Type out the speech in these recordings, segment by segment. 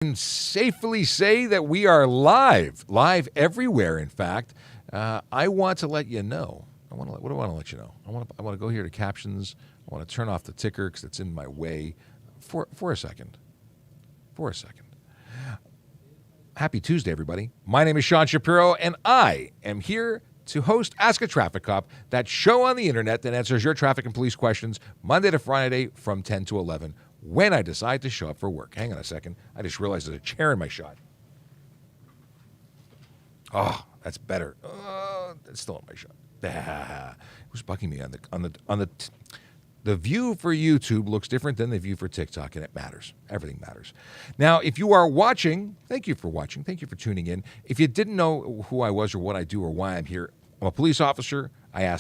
can safely say that we are live everywhere. In fact, I want to let you know. What do I want to let you know? I want to go here to captions. I want to turn off the ticker because it's in my way for a second. For a second. Happy Tuesday, everybody. My name is Sean Shapiro, and I am here to host Ask a Traffic Cop, that show on the internet that answers your traffic and police questions Monday to Friday from 10 to 11 when I decide to show up for work. Hang on a second. I just realized there's a chair in my shot. Oh, that's better. It's still in my shot. It was bugging me the view for YouTube looks different than the view for TikTok, and it matters. Everything matters. Now, if you are watching, thank you for watching. Thank you for tuning in. If you didn't know who I was or what I do or why I'm here, I'm a police officer. I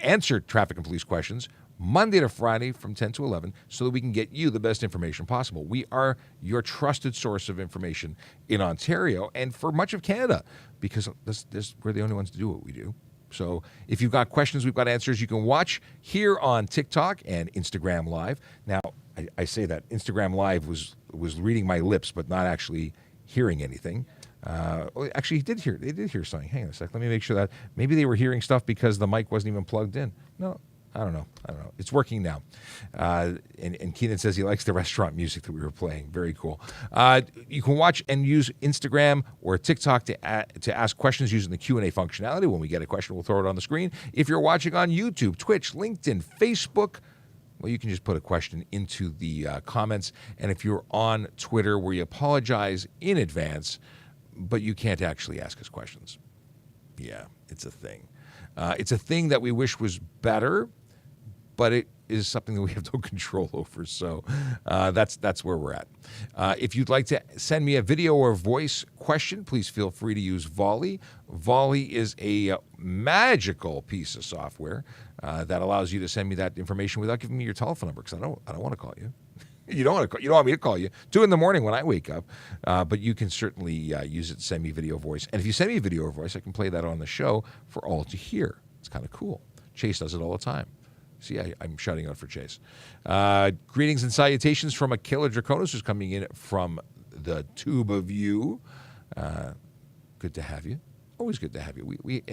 answer traffic and police questions Monday to Friday from 10 to 11 so that we can get you the best information possible. We are your trusted source of information in Ontario and for much of Canada because we're the only ones to do what we do. So if you've got questions, we've got answers. You can watch here on TikTok and Instagram Live. Now, I say that Instagram Live was reading my lips, but not actually hearing anything. Actually, they did hear something. Hang on a sec. Let me make sure that maybe they were hearing stuff because the mic wasn't even plugged in. No, I don't know. It's working now. And Keenan says he likes the restaurant music that we were playing. Very cool. You can watch and use Instagram or TikTok to ask questions using the Q&A functionality. When we get a question, we'll throw it on the screen. If you're watching on YouTube, Twitch, LinkedIn, Facebook, well, you can just put a question into the comments. And if you're on Twitter, we apologize in advance, but you can't actually ask us questions. Yeah, it's a thing. It's a thing that we wish was better, but it is something that we have no control over. So that's where we're at. If you'd like to send me a video or voice question, please feel free to use Volley. Volley is a magical piece of software that allows you to send me that information without giving me your telephone number because I don't want to call you. You don't want me to call you 2 a.m. when I wake up, but you can certainly use it to send me video or voice. And if you send me a video or voice, I can play that on the show for all to hear. It's kind of cool. Chase does it all the time. See, I'm shouting out for Chase. Greetings and salutations from Akela Draconis, who's coming in from the tube of you. Good to have you. Always good to have you. We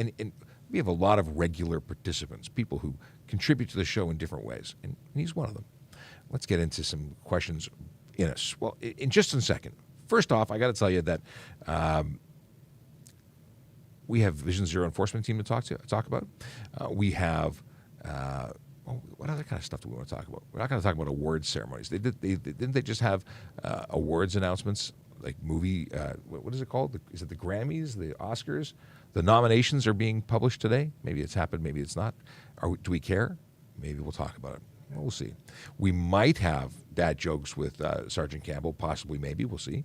have a lot of regular participants, people who contribute to the show in different ways, and he's one of them. Let's get into some questions in just a second. First off, I got to tell you that we have Vision Zero enforcement team to talk about. We have what other kind of stuff do we want to talk about? We're not going to talk about awards ceremonies. Didn't they just have awards announcements like movie? What is it called? Is it the Grammys, the Oscars? The nominations are being published today. Maybe it's happened. Maybe it's not. Do we care? Maybe we'll talk about it. Well, we'll see. We might have dad jokes with Sergeant Campbell, possibly, maybe. We'll see.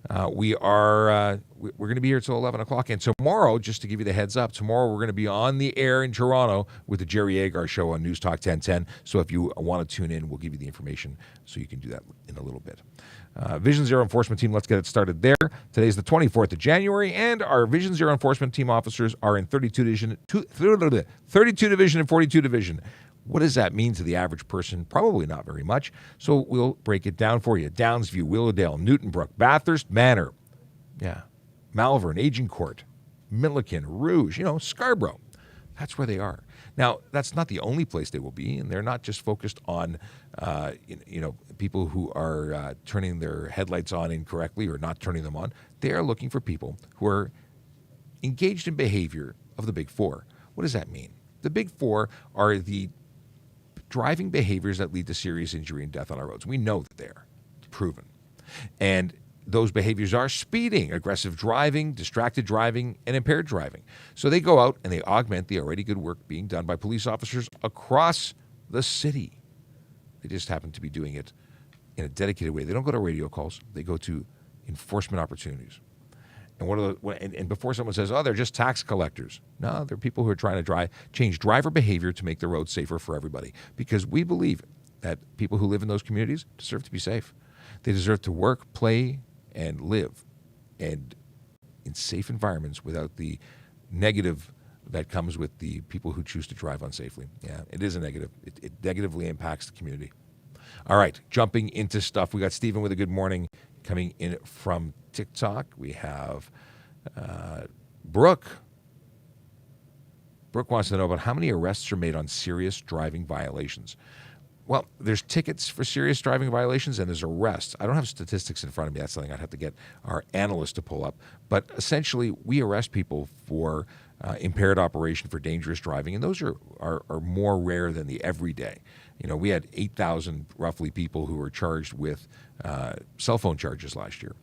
We're going to be here till 11 o'clock. And tomorrow, just to give you the heads up, tomorrow we're going to be on the air in Toronto with the Jerry Agar Show on News Talk 1010. So if you want to tune in, we'll give you the information so you can do that in a little bit. Vision Zero enforcement team, let's get it started there. Today's the 24th of January, and our Vision Zero enforcement team officers are in 32 Division and 42 Division. What does that mean to the average person? Probably not very much. So we'll break it down for you. Downsview, Willowdale, Newtonbrook, Bathurst, Manor, Malvern, Agincourt, Milliken, Rouge, Scarborough. That's where they are. Now, that's not the only place they will be, and they're not just focused on, people who are turning their headlights on incorrectly or not turning them on. They are looking for people who are engaged in behavior of the Big Four. What does that mean? The Big Four are the driving behaviors that lead to serious injury and death on our roads. We know that they are proven. And those behaviors are speeding, aggressive driving, distracted driving, and impaired driving. So they go out and they augment the already good work being done by police officers across the city. They just happen to be doing it in a dedicated way. They don't go to radio calls. They go to enforcement opportunities. And before someone says, they're just tax collectors. No, they're people who are trying to change driver behavior to make the road safer for everybody. Because we believe that people who live in those communities deserve to be safe. They deserve to work, play, and live and in safe environments without the negative that comes with the people who choose to drive unsafely. Yeah, it is a negative. It negatively impacts the community. All right, jumping into stuff. We got Stephen with a good morning Coming in from TikTok, we have Brooke. Brooke wants to know about how many arrests are made on serious driving violations. Well, there's tickets for serious driving violations and there's arrests. I don't have statistics in front of me. That's something I'd have to get our analyst to pull up. But essentially, we arrest people for impaired operation for dangerous driving, and those are more rare than the everyday. You know, we had 8,000 roughly people who were charged with cell phone charges last year.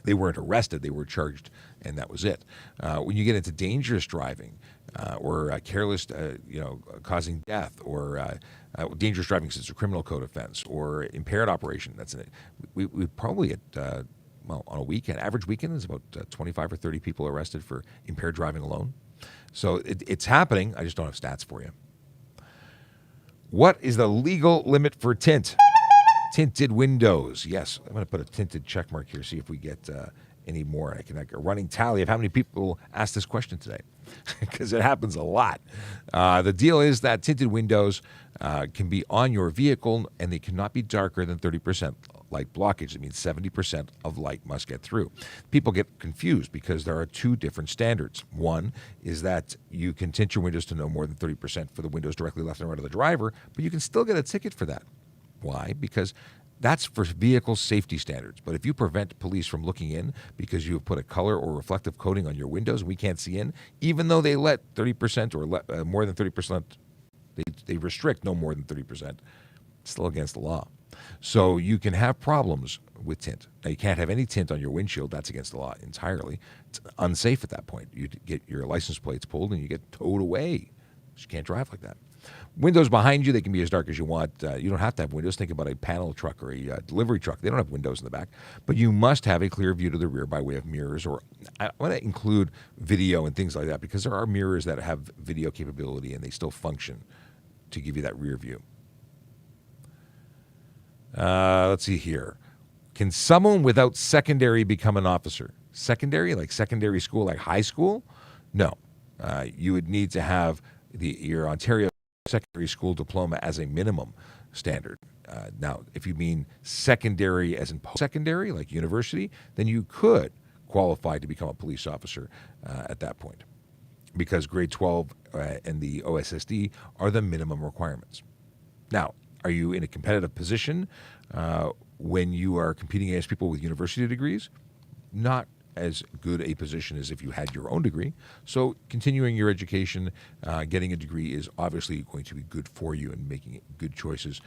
They weren't arrested; they were charged, and that was it. When you get into dangerous driving or careless, causing death, or dangerous driving since it's a criminal code offense, or impaired operation, that's it. We probably at on a weekend, average weekend is about 25 or 30 people arrested for impaired driving alone. So it's happening. I just don't have stats for you. What is the legal limit for tint? Tinted windows. Yes, I'm going to put a tinted check mark here, see if we get any more. I can a running tally of how many people asked this question today, because it happens a lot. The deal is that tinted windows can be on your vehicle, and they cannot be darker than 30% light blockage. It means 70% of light must get through. People get confused because there are two different standards. One is that you can tint your windows to no more than 30% for the windows directly left and right of the driver, but you can still get a ticket for that. Why? Because that's for vehicle safety standards. But if you prevent police from looking in because you have put a color or reflective coating on your windows and we can't see in, even though they let 30% or more than 30%, they restrict no more than 30%, it's still against the law. So you can have problems with tint. Now, you can't have any tint on your windshield. That's against the law entirely. It's unsafe at that point. You get your license plates pulled and you get towed away. You can't drive like that. Windows behind you, they can be as dark as you want. You don't have to have windows. Think about a panel truck or a delivery truck. They don't have windows in the back. But you must have a clear view to the rear by way of mirrors. Or I want to include video and things like that because there are mirrors that have video capability and they still function to give you that rear view. Let's see here. Can someone without secondary become an officer? Secondary, like secondary school, like high school? No. You would need to have your Ontario secondary school diploma as a minimum standard. Now, if you mean secondary as in post-secondary, like university, then you could qualify to become a police officer at that point because grade 12 and the OSSD are the minimum requirements. Now, are you in a competitive position when you are competing against people with university degrees? Not as good a position as if you had your own degree. So continuing your education, getting a degree is obviously going to be good for you and making good choices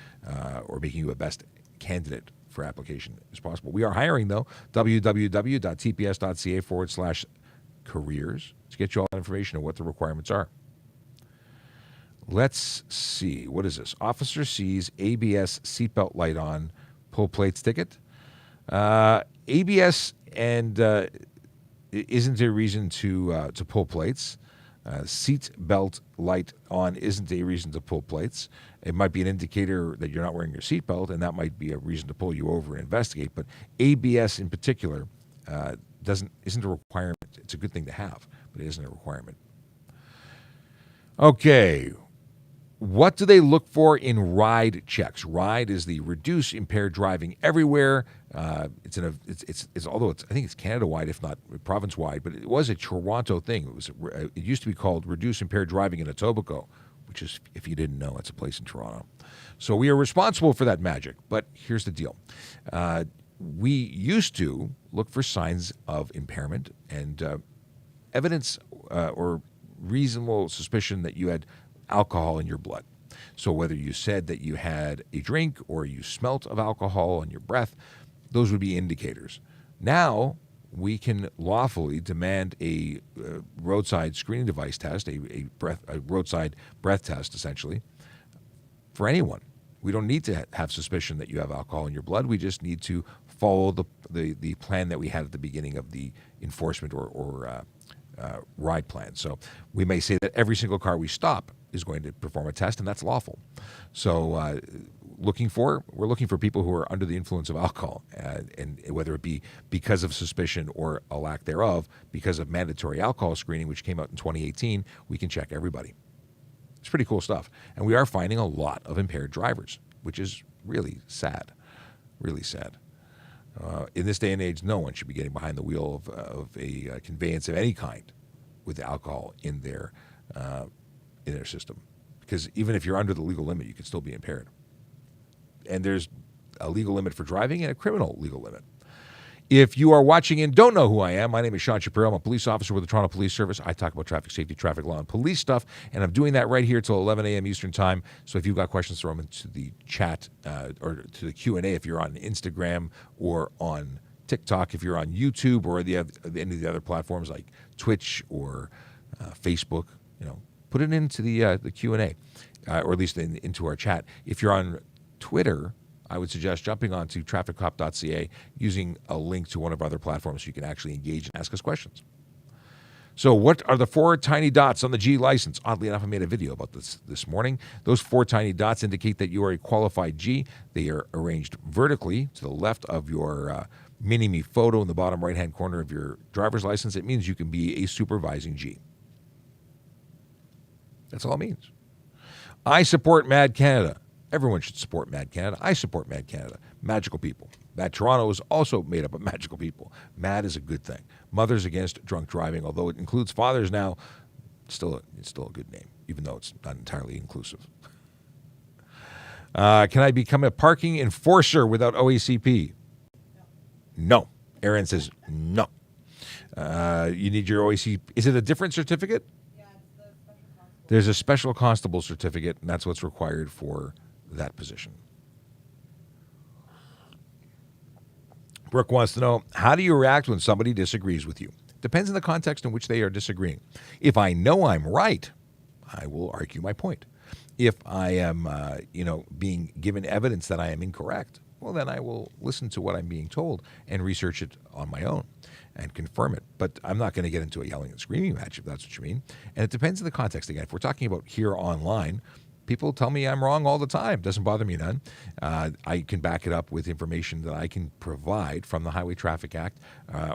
or making you a best candidate for application as possible. We are hiring, though, www.tps.ca/careers to get you all that information on what the requirements are. Let's see. What is this? Officer sees ABS seatbelt light on, pull plates ticket. ABS and isn't a reason to pull plates. Seat belt light on isn't a reason to pull plates. It might be an indicator that you're not wearing your seatbelt, and that might be a reason to pull you over and investigate. But ABS in particular isn't a requirement. It's a good thing to have, but it isn't a requirement. Okay. What do they look for in RIDE checks? RIDE is the Reduce Impaired Driving Everywhere. It's although I think it's Canada-wide, if not province-wide, but it was a Toronto thing. It used to be called Reduce Impaired Driving in Etobicoke, which is, if you didn't know, it's a place in Toronto. So we are responsible for that magic. But here's the deal: we used to look for signs of impairment and evidence or reasonable suspicion that you had alcohol in your blood. So whether you said that you had a drink or you smelt of alcohol on your breath, those would be indicators. Now we can lawfully demand a roadside screening device test, a roadside breath test, essentially, for anyone. We don't need to have suspicion that you have alcohol in your blood. We just need to follow the plan that we had at the beginning of the enforcement or ride plan. So we may say that every single car we stop is going to perform a test, and that's lawful. So we're looking for people who are under the influence of alcohol, and whether it be because of suspicion or a lack thereof, because of mandatory alcohol screening, which came out in 2018, we can check everybody. It's pretty cool stuff. And we are finding a lot of impaired drivers, which is really sad, really sad. In this day and age, no one should be getting behind the wheel of a conveyance of any kind with alcohol in their system, because even if you're under the legal limit, you can still be impaired. And there's a legal limit for driving and a criminal legal limit. If you are watching and don't know who I am, my name is Sean Shapiro. I'm a police officer with the Toronto Police Service. I talk about traffic safety, traffic law, and police stuff, and I'm doing that right here till 11 a.m. Eastern Time. So if you've got questions, throw them into the chat or to the Q&A if you're on Instagram or on TikTok, if you're on YouTube or any of the other platforms like Twitch or Facebook. Put it into the Q&A, or at least into our chat. If you're on Twitter, I would suggest jumping onto trafficcop.ca, using a link to one of our other platforms so you can actually engage and ask us questions. So what are the 4 tiny dots on the G license? Oddly enough, I made a video about this morning. Those 4 tiny dots indicate that you are a qualified G. They are arranged vertically to the left of your mini-me photo in the bottom right-hand corner of your driver's license. It means you can be a supervising G. That's all it means. I support Mad Canada. Everyone should support Mad Canada. I support Mad Canada. Magical people. Mad Toronto is also made up of magical people. Mad is a good thing. Mothers Against Drunk Driving, although it includes fathers now, it's still a good name, even though it's not entirely inclusive. Can I become a parking enforcer without OACP? No. Aaron says no. You need your OACP. Is it a different certificate? Yeah, it's the special constable. There's a special constable certificate, and that's what's required for that position. Brooke wants to know, how do you react when somebody disagrees with you? Depends on the context in which they are disagreeing. If I know I'm right, I will argue my point. If I am, being given evidence that I am incorrect, well, then I will listen to what I'm being told and research it on my own and confirm it. But I'm not going to get into a yelling and screaming match, if that's what you mean. And it depends on the context. Again, if we're talking about here online, people tell me I'm wrong all the time. Doesn't bother me none. I can back it up with information that I can provide from the Highway Traffic Act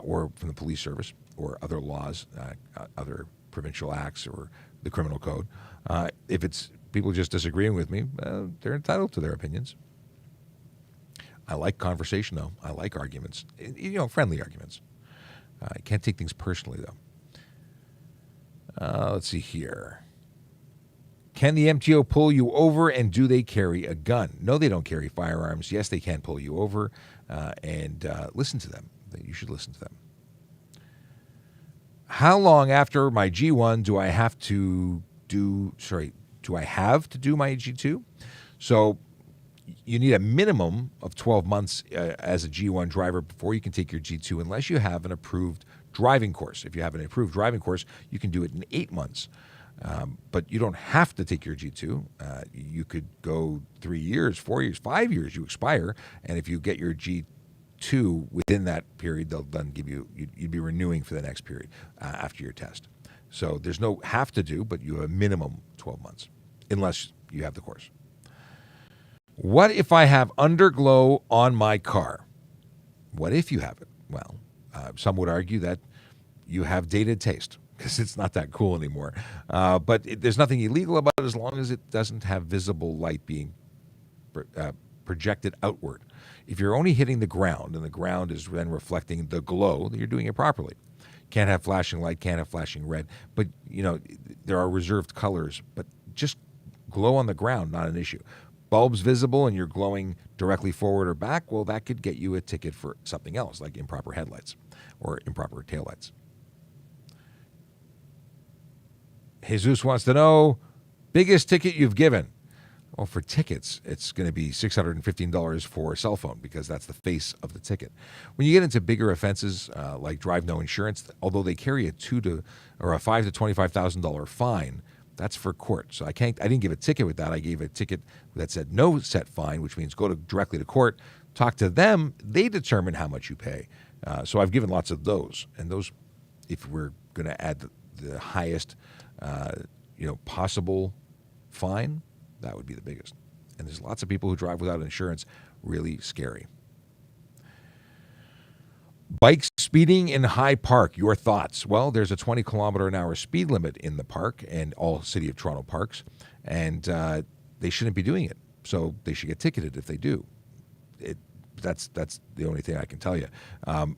or from the police service or other laws, other provincial acts or the criminal code. If it's people just disagreeing with me, they're entitled to their opinions. I like conversation, though. I like arguments, friendly arguments. I can't take things personally, though. Let's see here. Can the MTO pull you over, and do they carry a gun? No, they don't carry firearms. Yes, they can pull you over, and listen to them. You should listen to them. How long after my G1 do I have to do my G2? So you need a minimum of 12 months as a G1 driver before you can take your G2, unless you have an approved driving course. If you have an approved driving course, you can do it in 8 months. But you don't have to take your G2. You could go 3 years, 4 years, 5 years, you expire. And if you get your G2 within that period, they'll then give you'd be renewing for the next period after your test. So there's no have to do, but you have a minimum 12 months, unless you have the course. What if I have underglow on my car? What if you have it? Well, some would argue that you have dated taste, because it's not that cool anymore. But there's nothing illegal about it as long as it doesn't have visible light being projected outward. If you're only hitting the ground and the ground is then reflecting the glow, then you're doing it properly. Can't have flashing light, can't have flashing red. But, there are reserved colors. But just glow on the ground, not an issue. Bulbs visible and you're glowing directly forward or back, well, that could get you a ticket for something else, like improper headlights or improper taillights. Jesus wants to know, biggest ticket you've given? Well, for tickets, it's going to be $615 for a cell phone, because that's the face of the ticket. When you get into bigger offenses like drive no insurance, although they carry a $5,000 to $25,000 fine, that's for court. So I didn't give a ticket with that. I gave a ticket that said no set fine, which means go directly to court, talk to them. They determine how much you pay. So I've given lots of those, and those, if we're going to add the highest possible fine, that would be the biggest. And there's lots of people who drive without insurance. Really scary. Bikes speeding in High Park, your thoughts? Well, there's a 20 kilometer an hour speed limit in the park and all City of Toronto parks, and they shouldn't be doing it. So they should get ticketed if they do. That's the only thing I can tell you.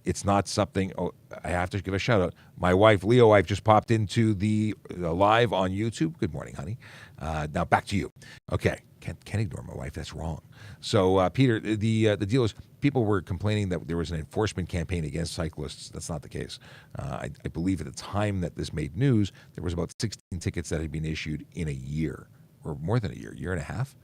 It's not something. Oh, I have to give a shout out. My wife, Leo, I've just popped into the live on YouTube. Good morning, honey. Now back to you. Okay, can't ignore my wife. That's wrong. So Peter, the deal is people were complaining that there was an enforcement campaign against cyclists. That's not the case. I believe at the time that this made news, there was about 16 tickets that had been issued in a year, or more than a year and a half.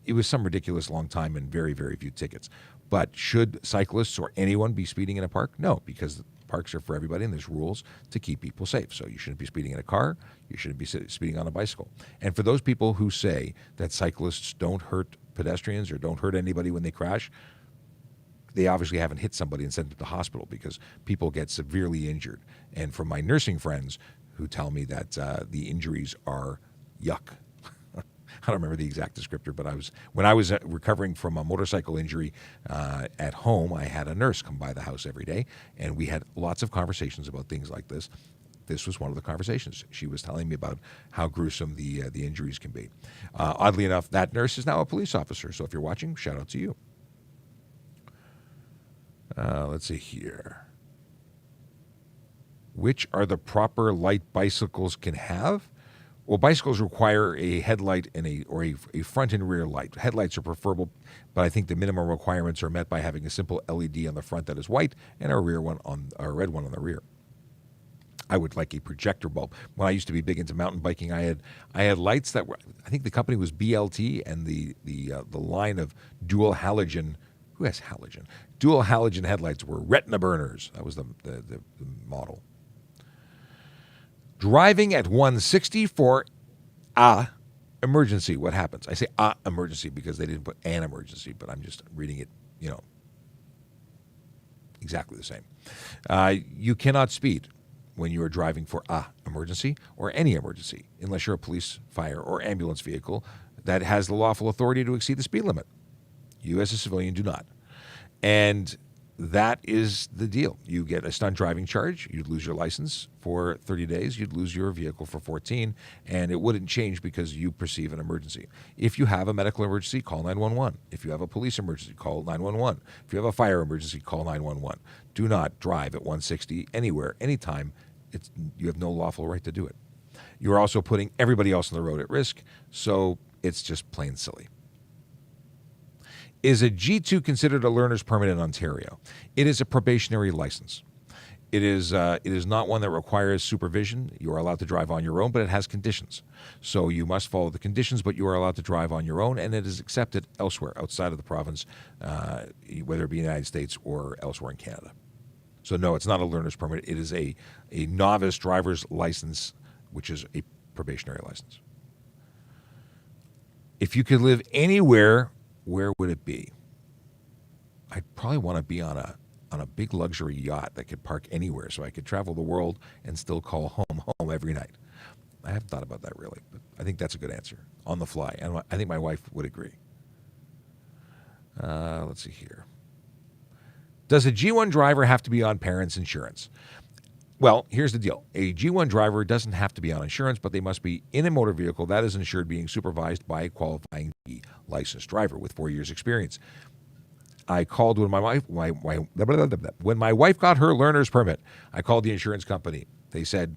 It was some ridiculous long time and very, very few tickets. But should cyclists or anyone be speeding in a park? No, because parks are for everybody and there's rules to keep people safe. So you shouldn't be speeding in a car. You shouldn't be speeding on a bicycle. And for those people who say that cyclists don't hurt pedestrians or don't hurt anybody when they crash, they obviously haven't hit somebody and sent them to the hospital, because people get severely injured. And from my nursing friends who tell me that the injuries are yuck. I don't remember the exact descriptor, but when I was recovering from a motorcycle injury at home, I had a nurse come by the house every day, and we had lots of conversations about things like this. This was one of the conversations. She was telling me about how gruesome the injuries can be. Oddly enough, that nurse is now a police officer, so if you're watching, shout out to you. Let's see here. Which are the proper light bicycles can have? Well, bicycles require a headlight and a front and rear light. Headlights are preferable, but I think the minimum requirements are met by having a simple LED on the front that is white and a red one on the rear. I would like a projector bulb. When I used to be big into mountain biking, I had lights that were, I think the company was BLT, and the line of dual halogen. Who has halogen? Dual halogen headlights were retina burners. That was the model. Driving at 160 for emergency. What happens? I say emergency because they didn't put an emergency, but I'm just reading it, exactly the same. You cannot speed when you are driving for emergency or any emergency unless you're a police, fire, or ambulance vehicle that has the lawful authority to exceed the speed limit. You as a civilian do not. And that is the deal. You get a stunt driving charge. You'd lose your license for 30 days. You'd lose your vehicle for 14, and it wouldn't change because you perceive an emergency. If you have a medical emergency, call 911. If you have a police emergency, call 911. If you have a fire emergency, call 911. Do not drive at 160 anywhere, anytime. You have no lawful right to do it. You're also putting everybody else on the road at risk, so it's just plain silly. Is a G2 considered a learner's permit in Ontario? It is a probationary license. It is not one that requires supervision. You are allowed to drive on your own, but it has conditions. So you must follow the conditions, but you are allowed to drive on your own, and it is accepted elsewhere outside of the province, whether it be in the United States or elsewhere in Canada. So no, it's not a learner's permit. It is a novice driver's license, which is a probationary license. If you could live anywhere, where would it be? I'd probably want to be on a big luxury yacht that could park anywhere, so I could travel the world and still call home every night. I haven't thought about that really, but I think that's a good answer on the fly, and I think my wife would agree. Let's see here. Does a G1 driver have to be on parents' insurance? Well, here's the deal. A G1 driver doesn't have to be on insurance, but they must be in a motor vehicle that is insured, being supervised by a qualifying licensed driver with 4 years' experience. I called when when my wife got her learner's permit. I called the insurance company. They said,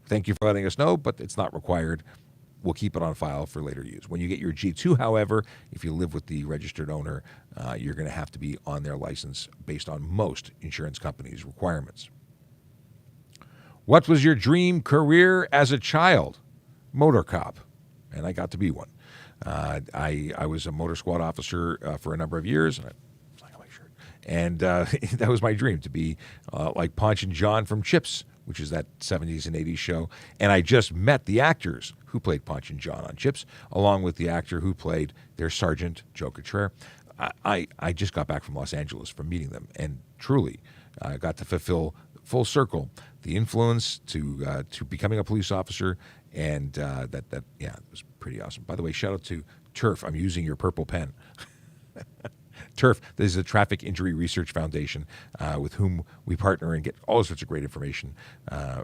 "Thank you for letting us know, but it's not required. We'll keep it on file for later use." When you get your G2, however, if you live with the registered owner, you're going to have to be on their license based on most insurance companies' requirements. What was your dream career as a child? Motor cop, and I got to be one. I was a motor squad officer for a number of years, and and that was my dream, to be like Ponch and John from Chips, which is that 70s and 80s show. And I just met the actors who played Ponch and John on Chips, along with the actor who played their sergeant, Joe Cottrell. I just got back from Los Angeles from meeting them, and truly got to fulfill full circle the influence to becoming a police officer, and that it was pretty awesome. By the way, shout out to Turf. I'm using your purple pen. Turf, this is a Traffic Injury Research Foundation with whom we partner and get all sorts of great information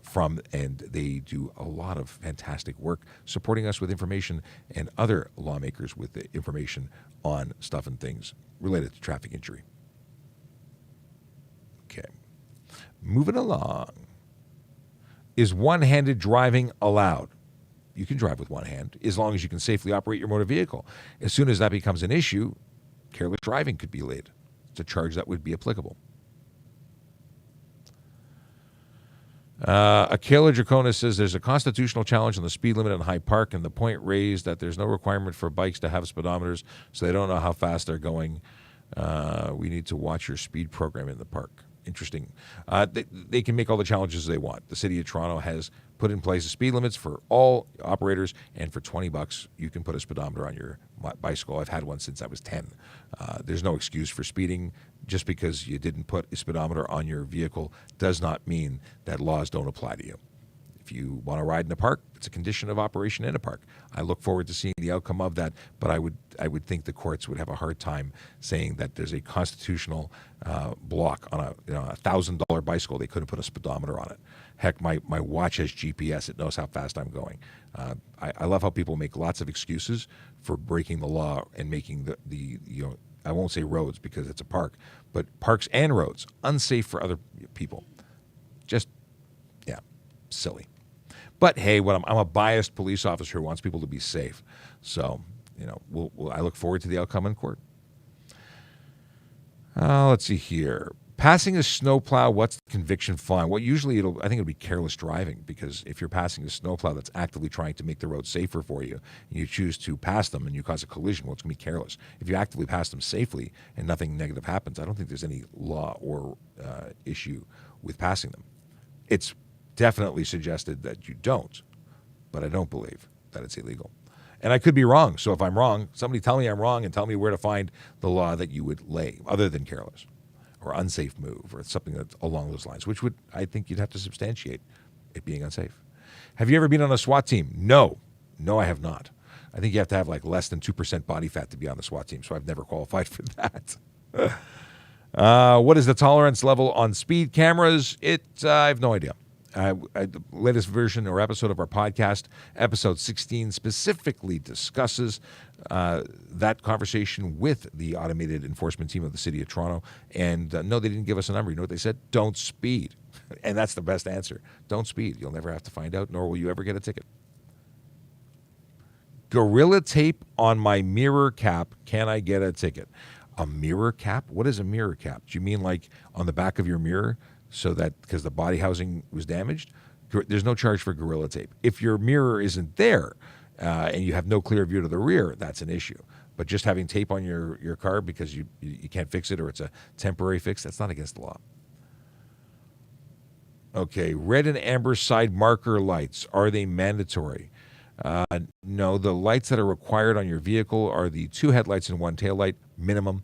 from, and they do a lot of fantastic work supporting us with information and other lawmakers with the information on stuff and things related to traffic injury. Moving along. Is one-handed driving allowed? You can drive with one hand as long as you can safely operate your motor vehicle. As soon as that becomes an issue, careless driving could be laid. It's a charge that would be applicable. Akela Dracona says there's a constitutional challenge on the speed limit in Hyde Park, and the point raised that there's no requirement for bikes to have speedometers, so they don't know how fast they're going. We need to watch your speed program in the park. Interesting. They can make all the challenges they want. The city of Toronto has put in place speed limits for all operators, and for $20, you can put a speedometer on your bicycle. I've had one since I was 10. There's no excuse for speeding. Just because you didn't put a speedometer on your vehicle does not mean that laws don't apply to you. If you want to ride in a park, it's a condition of operation in a park. I look forward to seeing the outcome of that, but I would think the courts would have a hard time saying that there's a constitutional block on a $1,000 bicycle. They couldn't put a speedometer on it. Heck, my watch has GPS. It knows how fast I'm going. I love how people make lots of excuses for breaking the law and making the I won't say roads because it's a park, but parks and roads unsafe for other people. Just, yeah, silly. But hey, I'm a biased police officer who wants people to be safe. So, I look forward to the outcome in court. Let's see here. Passing a snowplow, what's the conviction fine? Well, usually I think it'll be careless driving, because if you're passing a snowplow that's actively trying to make the road safer for you, and you choose to pass them and you cause a collision, well, it's going to be careless. If you actively pass them safely and nothing negative happens, I don't think there's any law or issue with passing them. It's definitely suggested that you don't, but I don't believe that it's illegal. And I could be wrong. So if I'm wrong, somebody tell me I'm wrong and tell me where to find the law that you would lay, other than careless or unsafe move or something that's along those lines, which I think you'd have to substantiate it being unsafe. Have you ever been on a SWAT team? No, I have not. I think you have to have like less than 2% body fat to be on the SWAT team, so I've never qualified for that. What is the tolerance level on speed cameras? I have no idea. The latest version or episode of our podcast, episode 16, specifically discusses that conversation with the automated enforcement team of the City of Toronto. And no, they didn't give us a number. You know what they said? Don't speed. And that's the best answer. Don't speed. You'll never have to find out, nor will you ever get a ticket. Gorilla tape on my mirror cap. Can I get a ticket? A mirror cap? What is a mirror cap? Do you mean like on the back of your mirror? So that because the body housing was damaged, there's no charge for Gorilla tape. If your mirror isn't there and you have no clear view to the rear, that's an issue. But just having tape on your car because you can't fix it or it's a temporary fix, that's not against the law. Okay, red and amber side marker lights, are they mandatory? No, the lights that are required on your vehicle are the 2 headlights and 1 taillight minimum.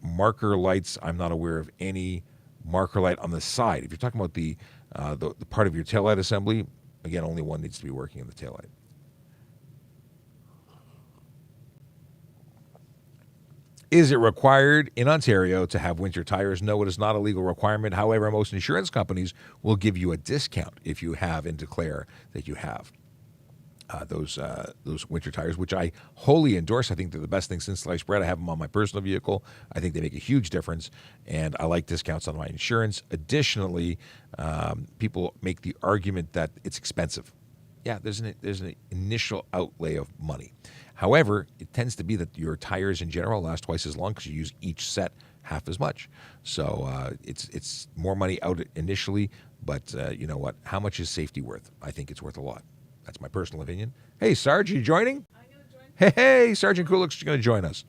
Marker lights, I'm not aware of any marker light on the side. If you're talking about the part of your taillight assembly, again, only one needs to be working in the taillight. Is it required in Ontario to have winter tires? No, it is not a legal requirement. However, most insurance companies will give you a discount if you have and declare that you have those winter tires, which I wholly endorse. I think they're the best thing since sliced bread. I have them on my personal vehicle. I think they make a huge difference, and I like discounts on my insurance. Additionally, people make the argument that it's expensive. Yeah, there's an initial outlay of money. However, it tends to be that your tires in general last twice as long because you use each set half as much. So it's more money out initially, but you know what? How much is safety worth? I think it's worth a lot. That's my personal opinion. Hey, Sarge, you joining? I'm going to join. Hey, Sergeant Kulik's going to join us.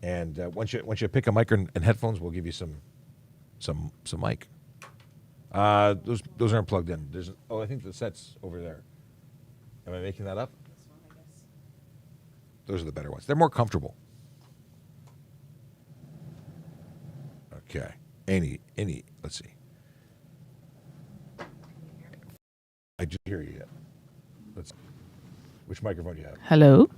And once you pick a mic and headphones, we'll give you some mic. Those aren't plugged in. I think the set's over there. Am I making that up? This one, I guess. Those are the better ones. They're more comfortable. Okay. Let's see. I just hear you yet. Which microphone do you have? Hello.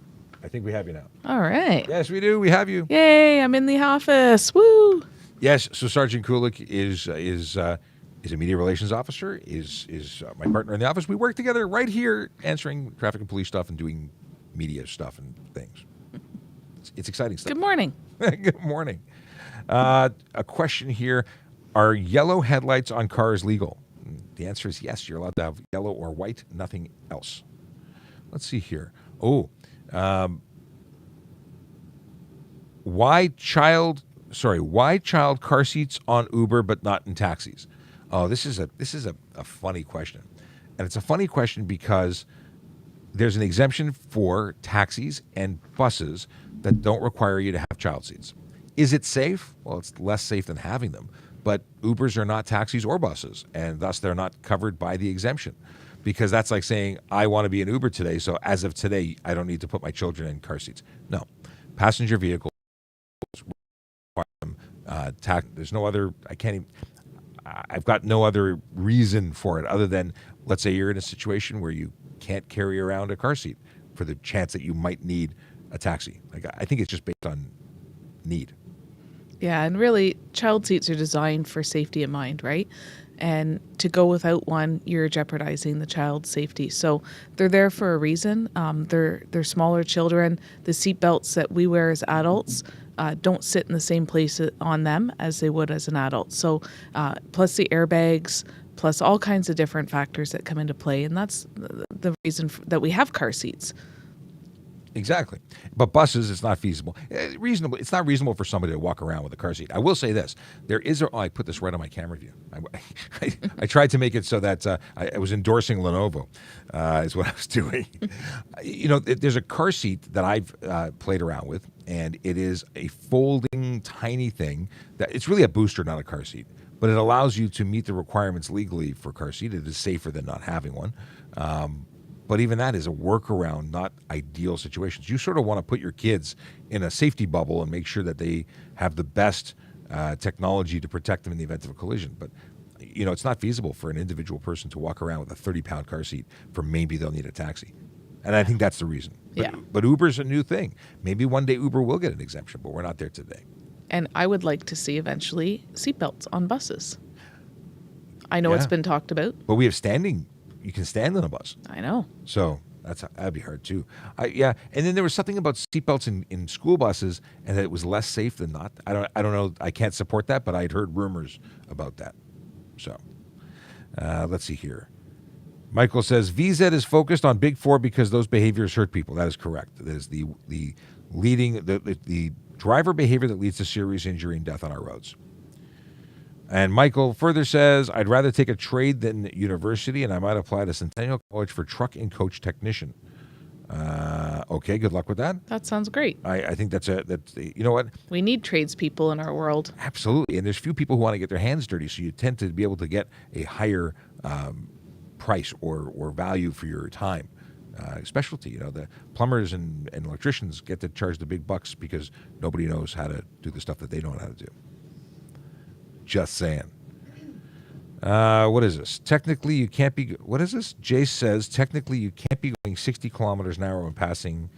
I think we have you now. All right. Yes, we do. We have you. Yay, I'm in the office. Woo. Yes, so Sergeant Kulik is a media relations officer, is my partner in the office. We work together right here answering traffic and police stuff and doing media stuff and things. It's exciting stuff. Good morning. Good morning. A question here. Are yellow headlights on cars legal? The answer is yes. You're allowed to have yellow or white, nothing else. Let's see here. Why child car seats on Uber but not in taxis? Oh, this is a funny question. And it's a funny question because there's an exemption for taxis and buses that don't require you to have child seats. Is it safe? Well, it's less safe than having them. But Ubers are not taxis or buses, and thus they're not covered by the exemption. Because that's like saying, I want to be an Uber today, so as of today, I don't need to put my children in car seats. No. Passenger vehicles require them. There's no other, I've got no other reason for it other than, let's say you're in a situation where you can't carry around a car seat for the chance that you might need a taxi. Like, I think it's just based on need. Yeah, and really, child seats are designed for safety in mind, right? And to go without one, you're jeopardizing the child's safety. So they're there for a reason. They're smaller children. The seat belts that we wear as adults don't sit in the same place on them as they would as an adult. So plus the airbags, plus all kinds of different factors that come into play. And that's the reason that we have car seats. Exactly. But buses, it's not feasible. It's not reasonable for somebody to walk around with a car seat. I will say this. I put this right on my camera view. I tried to make it so that I was endorsing Lenovo is what I was doing. There's a car seat that I've played around with, and it is a folding tiny thing. That it's really a booster, not a car seat. But it allows you to meet the requirements legally for a car seat. It is safer than not having one. But even that is a workaround, not ideal situations. You sort of want to put your kids in a safety bubble and make sure that they have the best technology to protect them in the event of a collision. But, it's not feasible for an individual person to walk around with a 30-pound car seat for maybe they'll need a taxi. And I think that's the reason. But Uber's a new thing. Maybe one day Uber will get an exemption, but we're not there today. And I would like to see eventually seatbelts on buses. I know it's been talked about. But we have standing. You can stand on a bus. I know. So that'd be hard too. And then there was something about seatbelts in school buses, and that it was less safe than not. I don't know. I can't support that, but I'd heard rumors about that. So let's see here. Michael says VZ is focused on Big Four because those behaviors hurt people. That is correct. That is the driver behavior that leads to serious injury and death on our roads. And Michael further says, I'd rather take a trade than university, and I might apply to Centennial College for truck and coach technician. Okay, good luck with that. That sounds great. I think that's you know what? We need tradespeople in our world. Absolutely. And there's few people who want to get their hands dirty, so you tend to be able to get a higher price or value for your time. Specialty, the plumbers and electricians get to charge the big bucks because nobody knows how to do the stuff that they don't know how to do. Just saying. What is this? Technically, you can't be... What is this? Jace says, technically, you can't be going 60 kilometers an hour when passing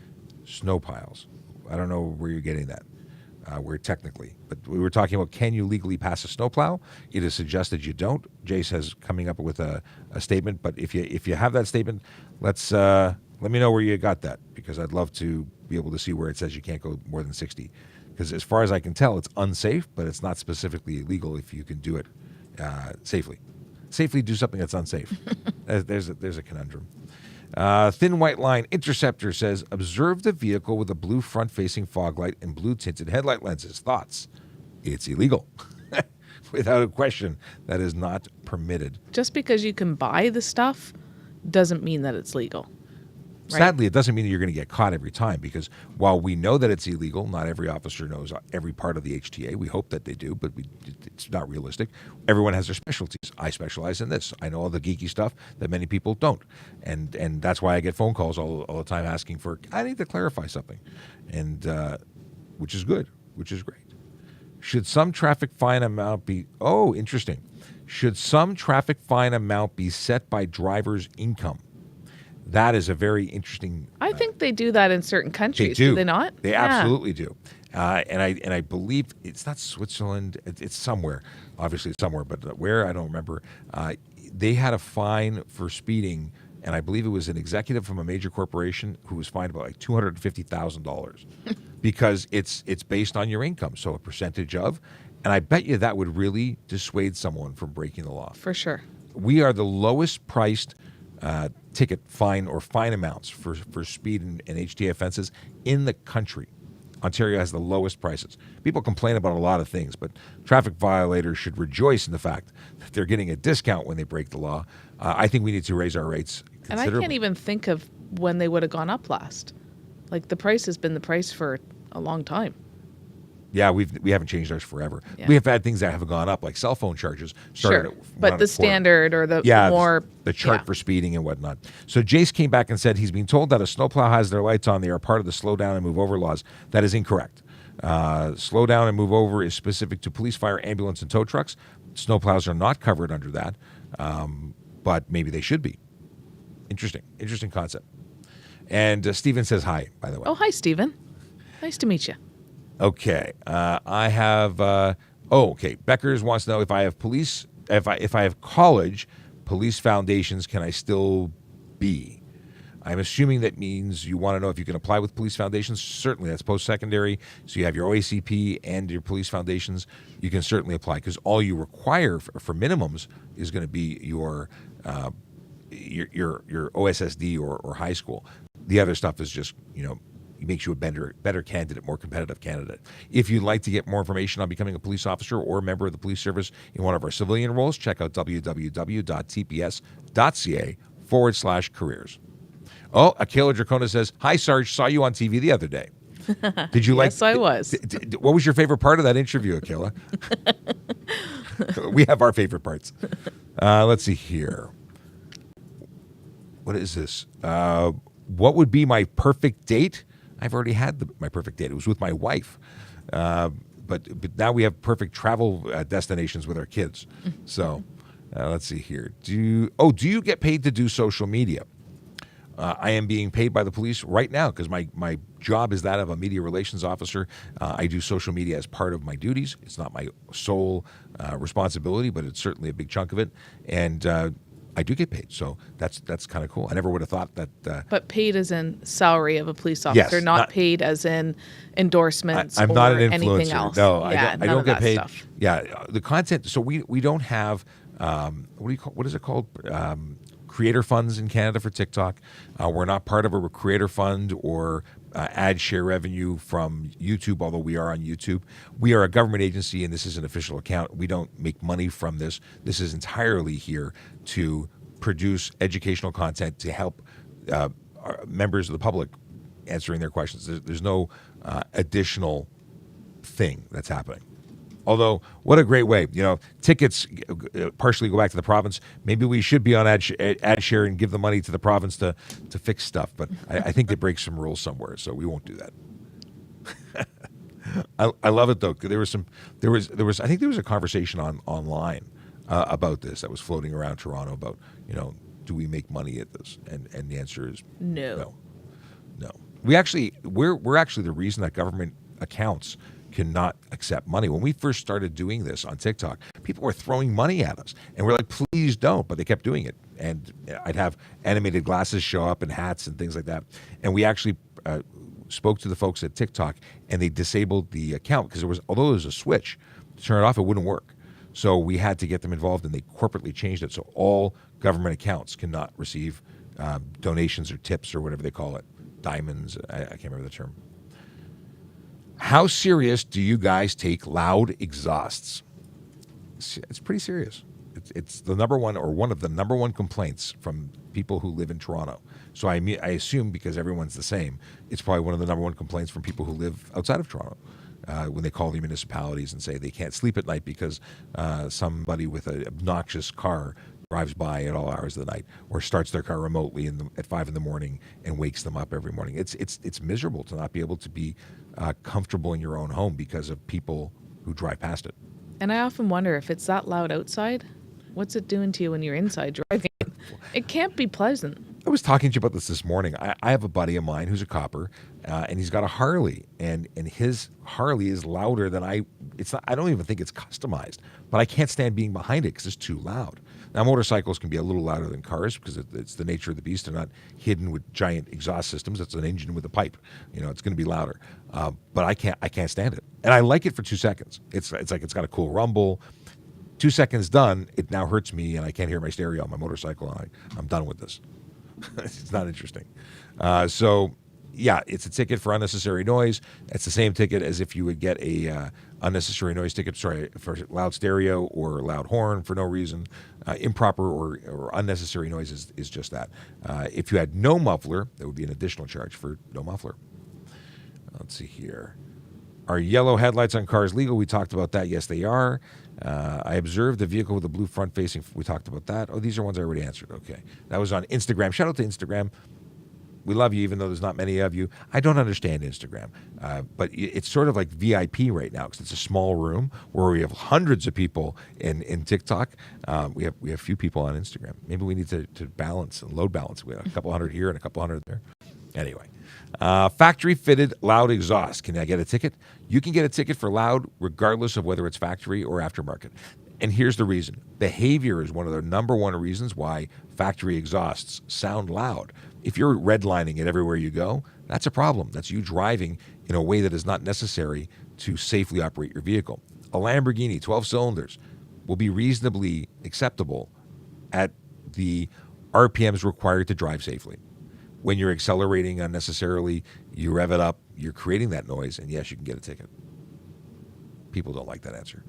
snow piles. I don't know where you're getting that. Where technically. But we were talking about, can you legally pass a snowplow? It is suggested you don't. Jace has coming up with a statement. But if you have that statement, let me know where you got that, because I'd love to be able to see where it says you can't go more than 60. Because as far as I can tell, it's unsafe, but it's not specifically illegal if you can do it safely. Safely do something that's unsafe. There's a conundrum. Thin White Line Interceptor says, observe the vehicle with a blue front-facing fog light and blue-tinted headlight lenses. Thoughts? It's illegal. Without a question, that is not permitted. Just because you can buy the stuff doesn't mean that it's legal. Right? Sadly, it doesn't mean that you're going to get caught every time, because while we know that it's illegal, not every officer knows every part of the HTA. We hope that they do, but it's not realistic. Everyone has their specialties. I specialize in this. I know all the geeky stuff that many people don't. And that's why I get phone calls all the time asking for, I need to clarify something, and which is good, which is great. Should some traffic fine amount be, interesting. Should some traffic fine amount be set by driver's income? That is a very interesting... I think they do that in certain countries. They do. Do they not? They absolutely do. And I believe it's not Switzerland. It's somewhere. Obviously it's somewhere, but where, I don't remember. They had a fine for speeding, and I believe it was an executive from a major corporation who was fined about like $250,000 because it's based on your income. So a percentage of, And I bet you that would really dissuade someone from breaking the law. For sure. We are the lowest priced ticket fine or fine amounts for speed and HTA offenses in the country. Ontario has the lowest prices. People complain about a lot of things, but traffic violators should rejoice in the fact that they're getting a discount when they break the law. I think we need to raise our rates And I considerably. can't even think of when they would have gone up last. Like the price has been the price for a long time. Yeah, we haven't changed ours forever. Yeah. We have had things that have gone up, like cell phone charges. Started Sure. at But the $1.25. standard or the Yeah, more the chart yeah. for speeding and whatnot. So Jace came back and said he's been told that a snowplow has their lights on. They are part of the slow down and move over laws. That is incorrect. Slow down and move over is specific to police, fire, ambulance, and tow trucks. Snowplows are not covered under that, but maybe they should be. Interesting concept. And Stephen says hi, by the way. Oh, hi, Stephen. Nice to meet you. Okay, I have. Okay. Beckers wants to know if I have police. If I have college, police foundations, can I still be? I'm assuming that means you want to know if you can apply with police foundations. Certainly, that's post-secondary. So you have your OACP and your police foundations. You can certainly apply because all you require for minimums is going to be your OSSD or high school. The other stuff is just it makes you a better candidate, more competitive candidate. If you'd like to get more information on becoming a police officer or a member of the police service in one of our civilian roles, check out www.tps.ca/careers. Oh, Akela Dracona says, hi, Sarge, saw you on TV the other day. Did you like? Yes, I was. What was your favorite part of that interview, Akela? We have our favorite parts. Let's see here. What is this? What would be my perfect date? I've already had my perfect date. It was with my wife. But now we have perfect travel destinations with our kids. So let's see here. Do you get paid to do social media? I am being paid by the police right now because my job is that of a media relations officer. I do social media as part of my duties. It's not my sole responsibility, but it's certainly a big chunk of it. And I do get paid, so that's kind of cool. I never would have thought that. But paid as in salary of a police officer, Yes, not not- paid as in endorsements I'm or not an anything influencer. else. No, Yeah, I none don't of get that paid. stuff. Yeah, the content. So we don't have what is it called? Creator funds in Canada for TikTok. We're not part of a creator fund or ad share revenue from YouTube, although we are on YouTube. We are a government agency, and this is an official account. We don't make money from this. This is entirely here to produce educational content to help our members of the public answering their questions. There's no additional thing that's happening. Although, what a great way. Tickets partially go back to the province. Maybe we should be on ad share and give the money to the province to fix stuff. But I think they break some rules somewhere, so we won't do that. I love it, though. There was I think there was a conversation online about this that was floating around Toronto about, do we make money at this? And the answer is No. no. We're actually the reason that government accounts cannot accept money. When we first started doing this on TikTok, people were throwing money at us, and we're like, please don't, but they kept doing it. And I'd have animated glasses show up and hats and things like that. And we actually spoke to the folks at TikTok, and they disabled the account because although there was a switch to turn it off, it wouldn't work. So we had to get them involved, and they corporately changed it so all government accounts cannot receive donations or tips or whatever they call it. Diamonds, I can't remember the term. How serious do you guys take loud exhausts? It's pretty serious. It's the number one or one of the number one complaints from people who live in Toronto. So I assume because everyone's the same, it's probably one of the number one complaints from people who live outside of Toronto. When they call the municipalities and say they can't sleep at night because somebody with an obnoxious car drives by at all hours of the night or starts their car remotely at 5 a.m. and wakes them up every morning. It's miserable to not be able to be comfortable in your own home because of people who drive past it. And I often wonder if it's that loud outside, what's it doing to you when you're inside driving? It can't be pleasant. I was talking to you about this morning. I have a buddy of mine who's a copper, and he's got a Harley, and his Harley is louder than I don't even think it's customized, but I can't stand being behind it because it's too loud. Now, motorcycles can be a little louder than cars because it's the nature of the beast. They're not hidden with giant exhaust systems. It's an engine with a pipe. It's going to be louder. But I can't stand it, and I like it for 2 seconds. It's like it's got a cool rumble. 2 seconds done, it now hurts me, and I can't hear my stereo on my motorcycle. And I'm done with this. It's not interesting. So, yeah, it's a ticket for unnecessary noise. It's the same ticket as if you would get a unnecessary noise ticket, for loud stereo or loud horn for no reason. Improper or unnecessary noise is just that. If you had no muffler, there would be an additional charge for no muffler. Let's see here. Are yellow headlights on cars legal? We talked about that. Yes, they are. I observed the vehicle with the blue front facing. We talked about that. Oh, these are ones I already answered. Okay. That was on Instagram. Shout out to Instagram. We love you, even though there's not many of you. I don't understand Instagram, but it's sort of like VIP right now because it's a small room where we have hundreds of people in TikTok. We have few people on Instagram. Maybe we need to balance and load balance. We have a couple hundred here and a couple hundred there. Anyway, factory fitted loud exhaust. Can I get a ticket? You can get a ticket for loud regardless of whether it's factory or aftermarket. And here's the reason. Behavior is one of the number one reasons why factory exhausts sound loud. If you're redlining it everywhere you go, that's a problem. That's you driving in a way that is not necessary to safely operate your vehicle. A Lamborghini, 12 cylinders, will be reasonably acceptable at the RPMs required to drive safely. When you're accelerating unnecessarily, you rev it up, you're creating that noise, and yes, you can get a ticket. People don't like that answer.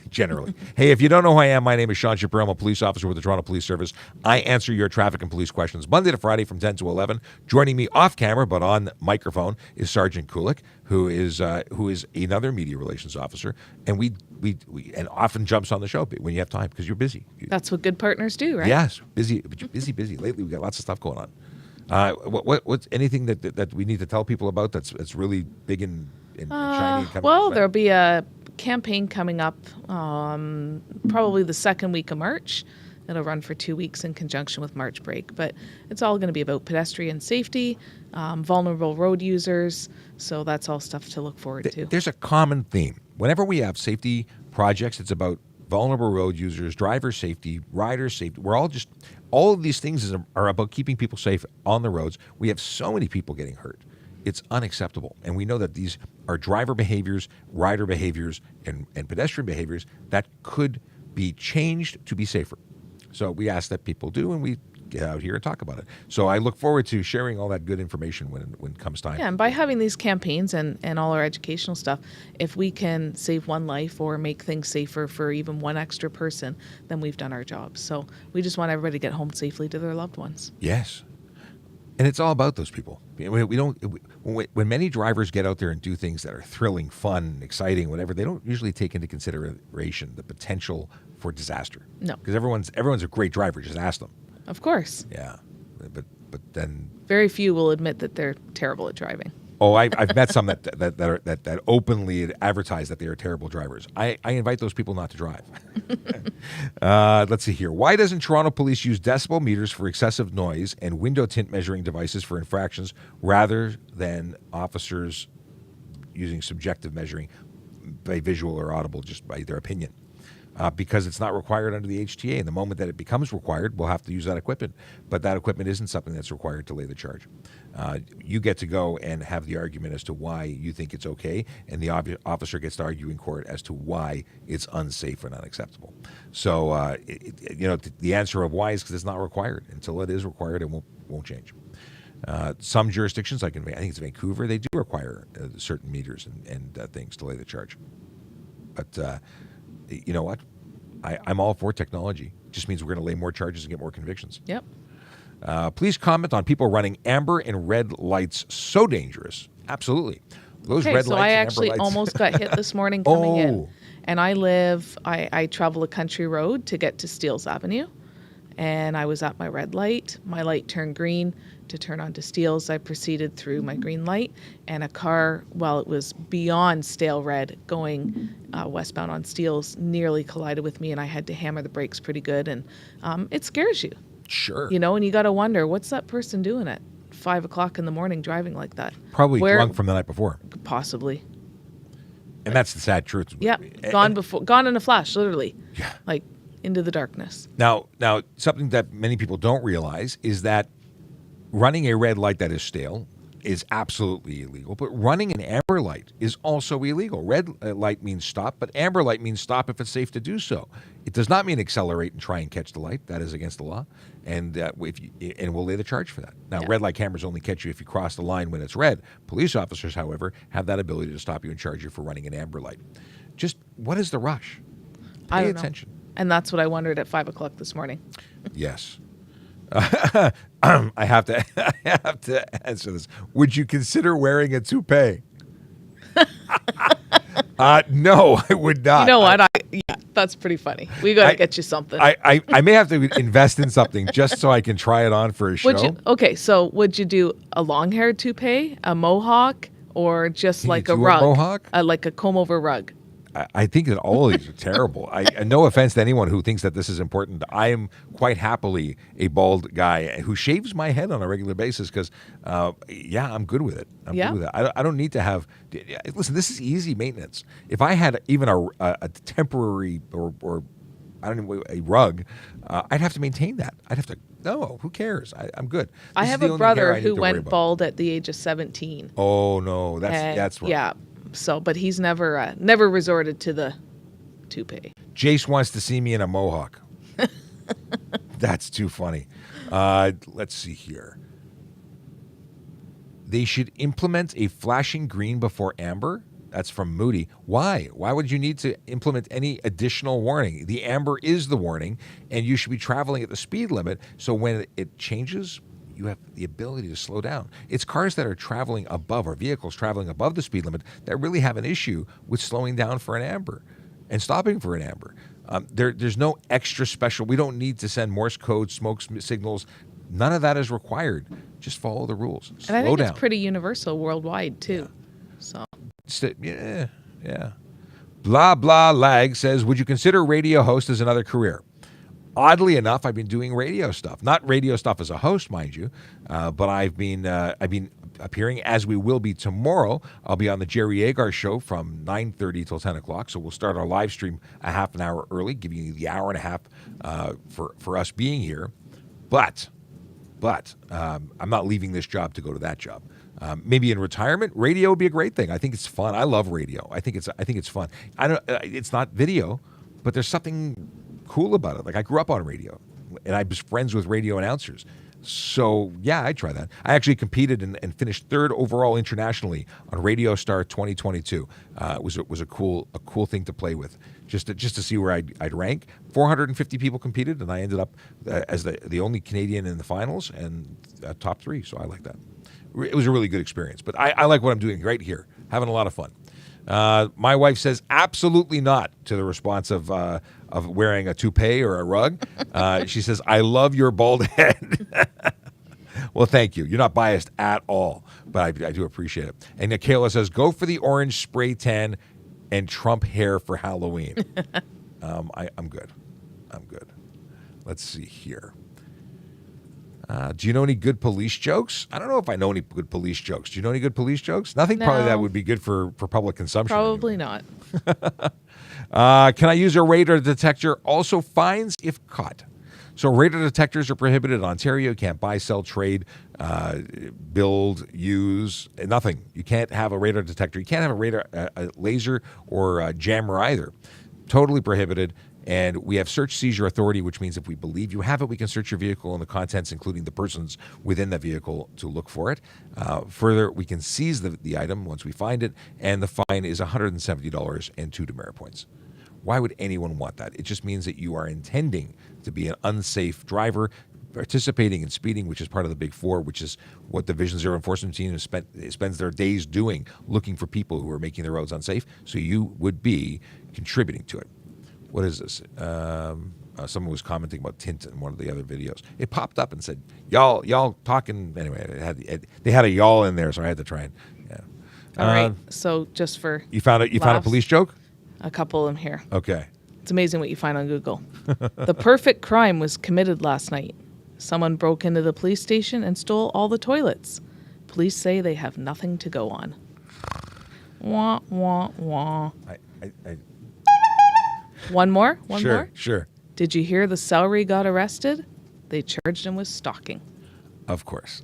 Generally. Hey, if you don't know who I am, my name is Sean Shapiro. I'm a police officer with the Toronto Police Service. I answer your traffic and police questions Monday to Friday from 10 to 11. Joining me off camera but on microphone is Sergeant Kulik, who is another media relations officer, and we and often jumps on the show when you have time because you're busy. That's what good partners do, right? Yes, busy, but you're busy. Lately, we've got lots of stuff going on. What's anything that we need to tell people about that's really big and shiny? Well, there'll be a campaign coming up probably the second week of March. It'll run for 2 weeks in conjunction with March break, but it's all going to be about pedestrian safety, vulnerable road users, so that's all stuff to look forward to. There's a common theme. Whenever we have safety projects, it's about vulnerable road users, driver safety, rider safety. All of these things are about keeping people safe on the roads. We have so many people getting hurt. It's unacceptable. And we know that these are driver behaviors, rider behaviors, and pedestrian behaviors that could be changed to be safer. So we ask that people do, and we get out here and talk about it. So I look forward to sharing all that good information when it comes time. Yeah, and by having these campaigns and all our educational stuff, if we can save one life or make things safer for even one extra person, then we've done our job. So we just want everybody to get home safely to their loved ones. Yes. And it's all about those people. When many drivers get out there and do things that are thrilling, fun, exciting, whatever, they don't usually take into consideration the potential for disaster. No. Because everyone's a great driver. Just ask them. Of course. Yeah. But then very few will admit that they're terrible at driving. Oh, I've met some that openly advertise that they are terrible drivers. I invite those people not to drive. Let's see here. Why doesn't Toronto Police use decibel meters for excessive noise and window tint measuring devices for infractions rather than officers using subjective measuring by visual or audible, just by their opinion? Because it's not required under the HTA. And the moment that it becomes required, we'll have to use that equipment. But that equipment isn't something that's required to lay the charge. You get to go and have the argument as to why you think it's okay, and the officer gets to argue in court as to why it's unsafe and unacceptable. So, the answer of why is because it's not required. Until it is required, it won't change. Some jurisdictions, I think it's Vancouver, they do require certain meters and things to lay the charge. But you know what? I'm all for technology. It just means we're going to lay more charges and get more convictions. Yep. Please comment on people running amber and red lights. So dangerous. Absolutely. Those red lights. So I actually almost got hit this morning coming in. And I travel a country road to get to Steeles Avenue. And I was at my red light. My light turned green to turn onto Steeles. I proceeded through my green light, and a car, while it was beyond stale red going westbound on Steeles, nearly collided with me, and I had to hammer the brakes pretty good. And it scares you. Sure. And you got to wonder, what's that person doing at 5 o'clock in the morning driving like that? Probably drunk from the night before. Possibly. And that's the sad truth. Yeah, gone in a flash, literally. Yeah. Like, into the darkness. Now, something that many people don't realize is that running a red light that is stale is absolutely illegal, but running an amber light is also illegal. Red light means stop, but amber light means stop if it's safe to do so. It does not mean accelerate and try and catch the light. That is against the law, and we'll lay the charge for that. Now, red light cameras only catch you if you cross the line when it's red. Police officers, however, have that ability to stop you and charge you for running an amber light. Just what is the rush? I Pay don't attention. know. And that's what I wondered at 5 o'clock this morning. Yes. I have to answer this. Would you consider wearing a toupee? No, I would not. You know what? That's pretty funny. We got to get you something. I may have to invest in something just so I can try it on for a show. So would you do a long-haired toupee, a mohawk, or just Can like you a do a rug? mohawk? Like a comb-over rug? I think that all of these are terrible. No offense to anyone who thinks that this is important. I am quite happily a bald guy who shaves my head on a regular basis because, I'm good with it. I'm good with it. I don't need to have. Listen, this is easy maintenance. If I had even a temporary or I don't know, a rug, I'd have to maintain that. I'd have to. No, who cares? I'm good. I have a brother who went bald at the age of 17. Oh no, that's wrong. Yeah. So, but he's never resorted to the toupee. Jace wants to see me in a mohawk. That's too funny. Let's see here. They should implement a flashing green before amber. That's from Moody. Why? Why would you need to implement any additional warning? The amber is the warning, and you should be traveling at the speed limit. So when it changes, you have the ability to slow down. It's cars that are traveling above, or vehicles traveling above the speed limit, that really have an issue with slowing down for an amber and stopping for an amber. There's no extra special. We don't need to send Morse code, smoke signals. None of that is required. Just follow the rules. Slow and I think down. It's pretty universal worldwide too. Yeah. Blah blah lag says, would you consider radio host as another career? Oddly enough, I've been doing radio stuff. Not radio stuff as a host, mind you, but I've been appearing, as we will be tomorrow. I'll be on the Jerry Agar show from 9:30 till 10 o'clock. So we'll start our live stream a half an hour early, giving you the hour and a half for us being here. But I'm not leaving this job to go to that job. Maybe in retirement, radio would be a great thing. I think it's fun. I love radio. I think it's fun. It's not video, but there's something cool about it. Like, I grew up on radio, and I was friends with radio announcers. So yeah, I'd try that. I actually competed and finished third overall internationally on Radio Star 2022. It was a cool thing to play with, just to see where I'd rank. 450 people competed, and I ended up as the only Canadian in the finals and top 3. So I like that. It was a really good experience. But I like what I'm doing right here, having a lot of fun. My wife says absolutely not to the response of wearing a toupee or a rug. She says, I love your bald head. Well, thank you. You're not biased at all, but I do appreciate it. And Nikayla says, go for the orange spray tan and Trump hair for Halloween. I'm good. Let's see here. Do you know any good police jokes? I don't know if I know any good police jokes. Do you know any good police jokes? Nothing probably that would be good for public consumption. Probably anyway. not. Can I use a radar detector? Also fines if caught. So radar detectors are prohibited in Ontario. You can't buy, sell, trade, build, use, nothing. You can't have a radar detector. You can't have a laser or a jammer either. Totally prohibited. And we have search seizure authority, which means if we believe you have it, we can search your vehicle and the contents, including the persons within the vehicle, to look for it. Further, we can seize the item once we find it, and the fine is $170 and 2 demerit points. Why would anyone want that? It just means that you are intending to be an unsafe driver, participating in speeding, which is part of the Big Four, which is what the Division Zero Enforcement Team spends their days doing, looking for people who are making the roads unsafe. So you would be contributing to it. What is this? Someone was commenting about tint in one of the other videos. It popped up and said, y'all talking. Anyway, they had a y'all in there, so I had to try and, yeah. All right. So just for You found a police joke? A couple of them here. Okay. It's amazing what you find on Google. The perfect crime was committed last night. Someone broke into the police station and stole all the toilets. Police say they have nothing to go on. Wah, wah, wah. One more? One more? Sure. Did you hear the celery got arrested? They charged him with stalking. Of course.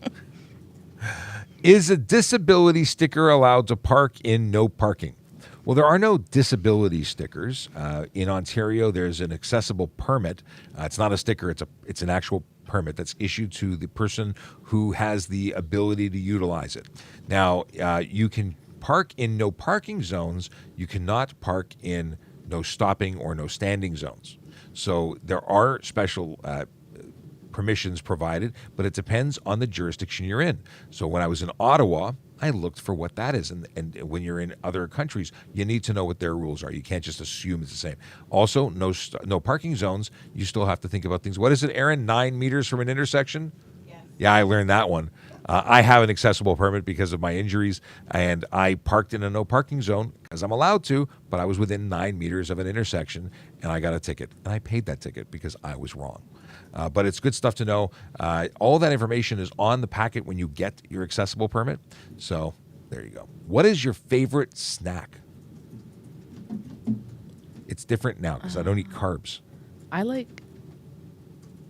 Is a disability sticker allowed to park in no parking? Well, there are no disability stickers. In Ontario, there's an accessible permit. It's not a sticker, it's an actual permit that's issued to the person who has the ability to utilize it. Now, you can park in no parking zones. You cannot park in no stopping or no standing zones. So there are special permissions provided, but it depends on the jurisdiction you're in. So when I was in Ottawa, I looked for what that is. And when you're in other countries, you need to know what their rules are. You can't just assume it's the same. Also, no parking zones. You still have to think about things. What is it, Aaron? 9 meters from an intersection? Yes. Yeah, I learned that one. I have an accessible permit because of my injuries, and I parked in a no parking zone because I'm allowed to, but I was within 9 meters of an intersection, and I got a ticket. And I paid that ticket because I was wrong. But it's good stuff to know. All that information is on the packet when you get your accessible permit. So there you go. What is your favorite snack? It's different now because I don't eat carbs. I like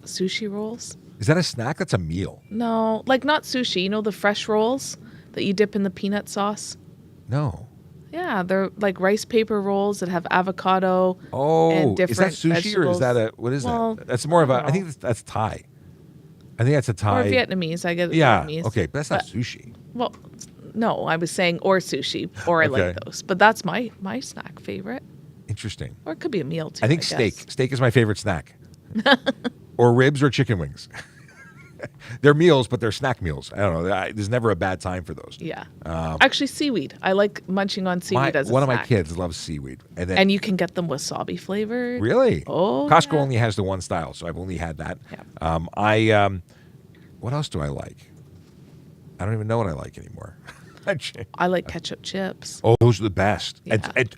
sushi rolls. Is that a snack? That's a meal. No, like not sushi. You know the fresh rolls that you dip in the peanut sauce? No. Yeah, they're like rice paper rolls that have avocado Oh, and different is that sushi vegetables. or is that what is Well, that? That's more of I a, don't I think that's Thai. I think that's a Thai. Or Vietnamese. I get it. Yeah, Vietnamese. okay, but that's not sushi. Well, no, I was saying or sushi, or I Okay. like those. But that's my snack favorite. Interesting. Or it could be a meal too. I think guess. steak. Steak is my favorite snack. Or ribs or chicken wings. They're meals, but they're snack meals. I don't know. There's never a bad time for those. Yeah. Actually, seaweed. I like munching on seaweed as a one snack. of my kids loves seaweed. And then And you can get them wasabi flavored. really? Oh, Costco yeah. only has the one style, so I've only had that. Yeah. What else do I like? I don't even know what I like anymore. I like ketchup chips. Oh, those are the best. Yeah. And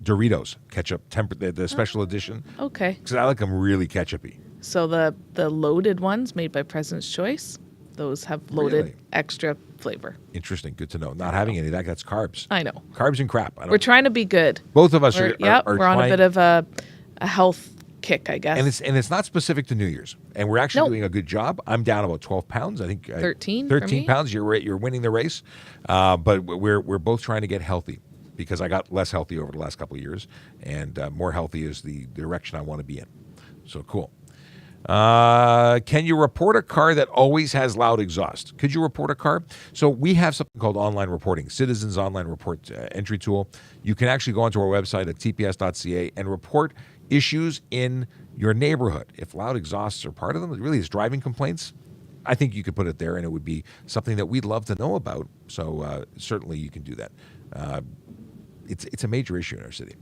Doritos ketchup, the special edition. Okay. Because I like them really ketchupy. So the loaded ones made by President's Choice, those have loaded Really? extra flavor. Interesting. Good to know. Not having any of that, that's carbs. I know. Carbs and crap. I don't, We're trying to be good. both of us We're, are we're on a trying- bit of a health kick, I guess. and it's not specific to New Year's, and we're actually Nope. doing a good job. I'm down about 12 pounds. I think 13 for 13 me. pounds. You're winning the race, but we're both trying to get healthy because I got less healthy over the last couple of years, and more healthy is the direction I want to be in. So cool. Can you report a car that always has loud exhaust? Could you report a car? So we have something called online reporting, Citizens Online Report entry tool. You can actually go onto our website at tps.ca and report issues in your neighborhood. If loud exhausts are part of them, it really is driving complaints. I think you could put it there, and it would be something that we'd love to know about. So certainly you can do that. It's a major issue in our city.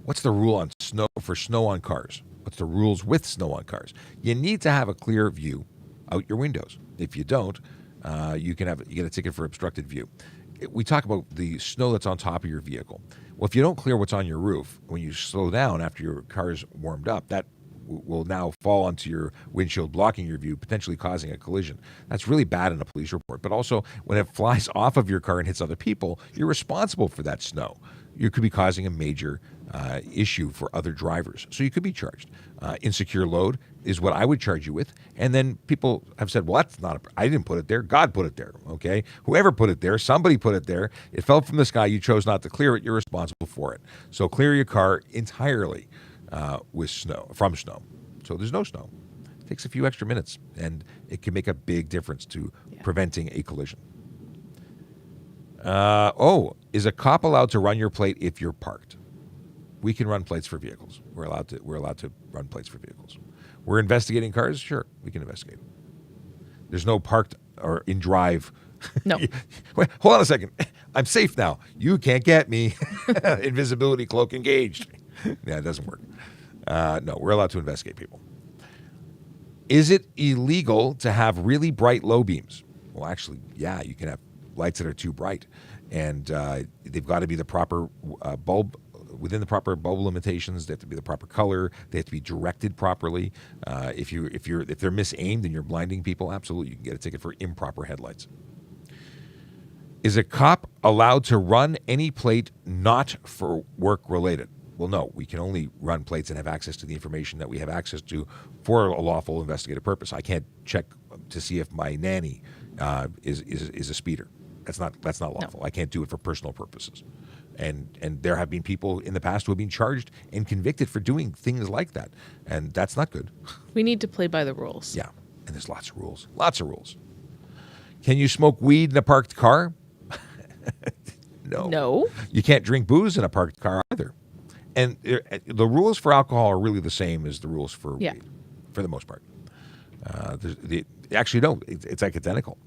What's the rule on snow on cars? What's the rules with snow on cars? You need to have a clear view out your windows. If you don't, you get a ticket for obstructed view. We talk about the snow that's on top of your vehicle. Well, if you don't clear what's on your roof, when you slow down after your car is warmed up, that will now fall onto your windshield, blocking your view, potentially causing a collision. That's really bad in a police report. But also, when it flies off of your car and hits other people, you're responsible for that snow. You could be causing a major issue for other drivers. So you could be charged. Insecure load is what I would charge you with. And then people have said, well, that's not, I didn't put it there. God put it there. Okay. Whoever put it there, somebody put it there. It fell from the sky. You chose not to clear it. You're responsible for it. So clear your car entirely from snow. So there's no snow. It takes a few extra minutes, and it can make a big difference to preventing a collision. Is a cop allowed to run your plate if you're parked? We can run plates for vehicles. We're allowed to run plates for vehicles. We're investigating cars. Sure, we can investigate. There's no parked or in drive. No. Wait, hold on a second. I'm safe now. You can't get me. Invisibility cloak engaged. Yeah, it doesn't work. No, we're allowed to investigate people. Is it illegal to have really bright low beams? Well, actually, yeah, you can have lights that are too bright, and they've got to be the proper bulb, within the proper bulb limitations. They have to be the proper color. They have to be directed properly. If they're misaimed and you're blinding people, absolutely, you can get a ticket for improper headlights. Is a cop allowed to run any plate not for work related? well, no, we can only run plates and have access to the information that we have access to for a lawful investigative purpose. I can't check to see if my nanny is a speeder. That's not lawful. No. I can't do it for personal purposes. And there have been people in the past who have been charged and convicted for doing things like that, and that's not good. We need to play by the rules. Yeah, and there's lots of rules. Lots of rules. Can you smoke weed in a parked car? No. No. You can't drink booze in a parked car either. And the rules for alcohol are really the same as the rules for Yeah. weed, for the most part. Actually, no, it's like identical,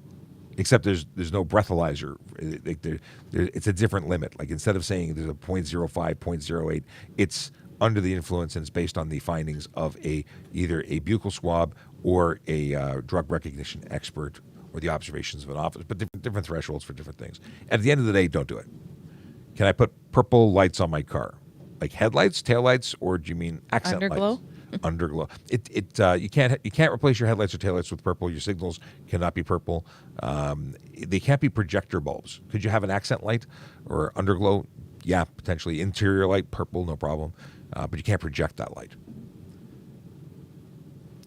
except there's no breathalyzer. It's a different limit. Like instead of saying there's a 0.05, 0.08, it's under the influence, and it's based on the findings of either a buccal swab or a drug recognition expert or the observations of an officer, but different thresholds for different things. At the end of the day, don't do it. Can I put purple lights on my car? Like headlights, taillights, or do you mean accent Underglow? lights? Underglow. You can't replace your headlights or taillights with purple. Your signals cannot be purple. They can't be projector bulbs. Could you have an accent light or underglow? Yeah, potentially. Interior light, purple, no problem. But you can't project that light.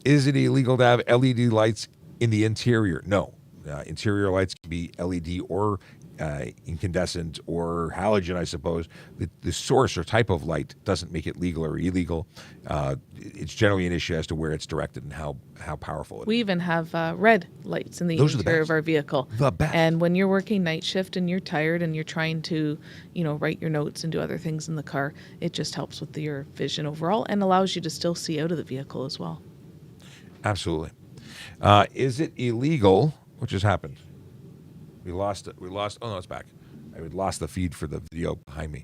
Is it illegal to have LED lights in the interior? No. Interior lights can be LED or incandescent or halogen, I suppose. The source or type of light doesn't make it legal or illegal. It's generally an issue as to where it's directed and how powerful it is. We even have red lights in the Those are the interior best. of our vehicle. The best. And when you're working night shift and you're tired and you're trying to, write your notes and do other things in the car, it just helps with your vision overall and allows you to still see out of the vehicle as well. Absolutely. Is it illegal? What just happened? We lost it. Oh, no, it's back. I lost the feed for the video behind me.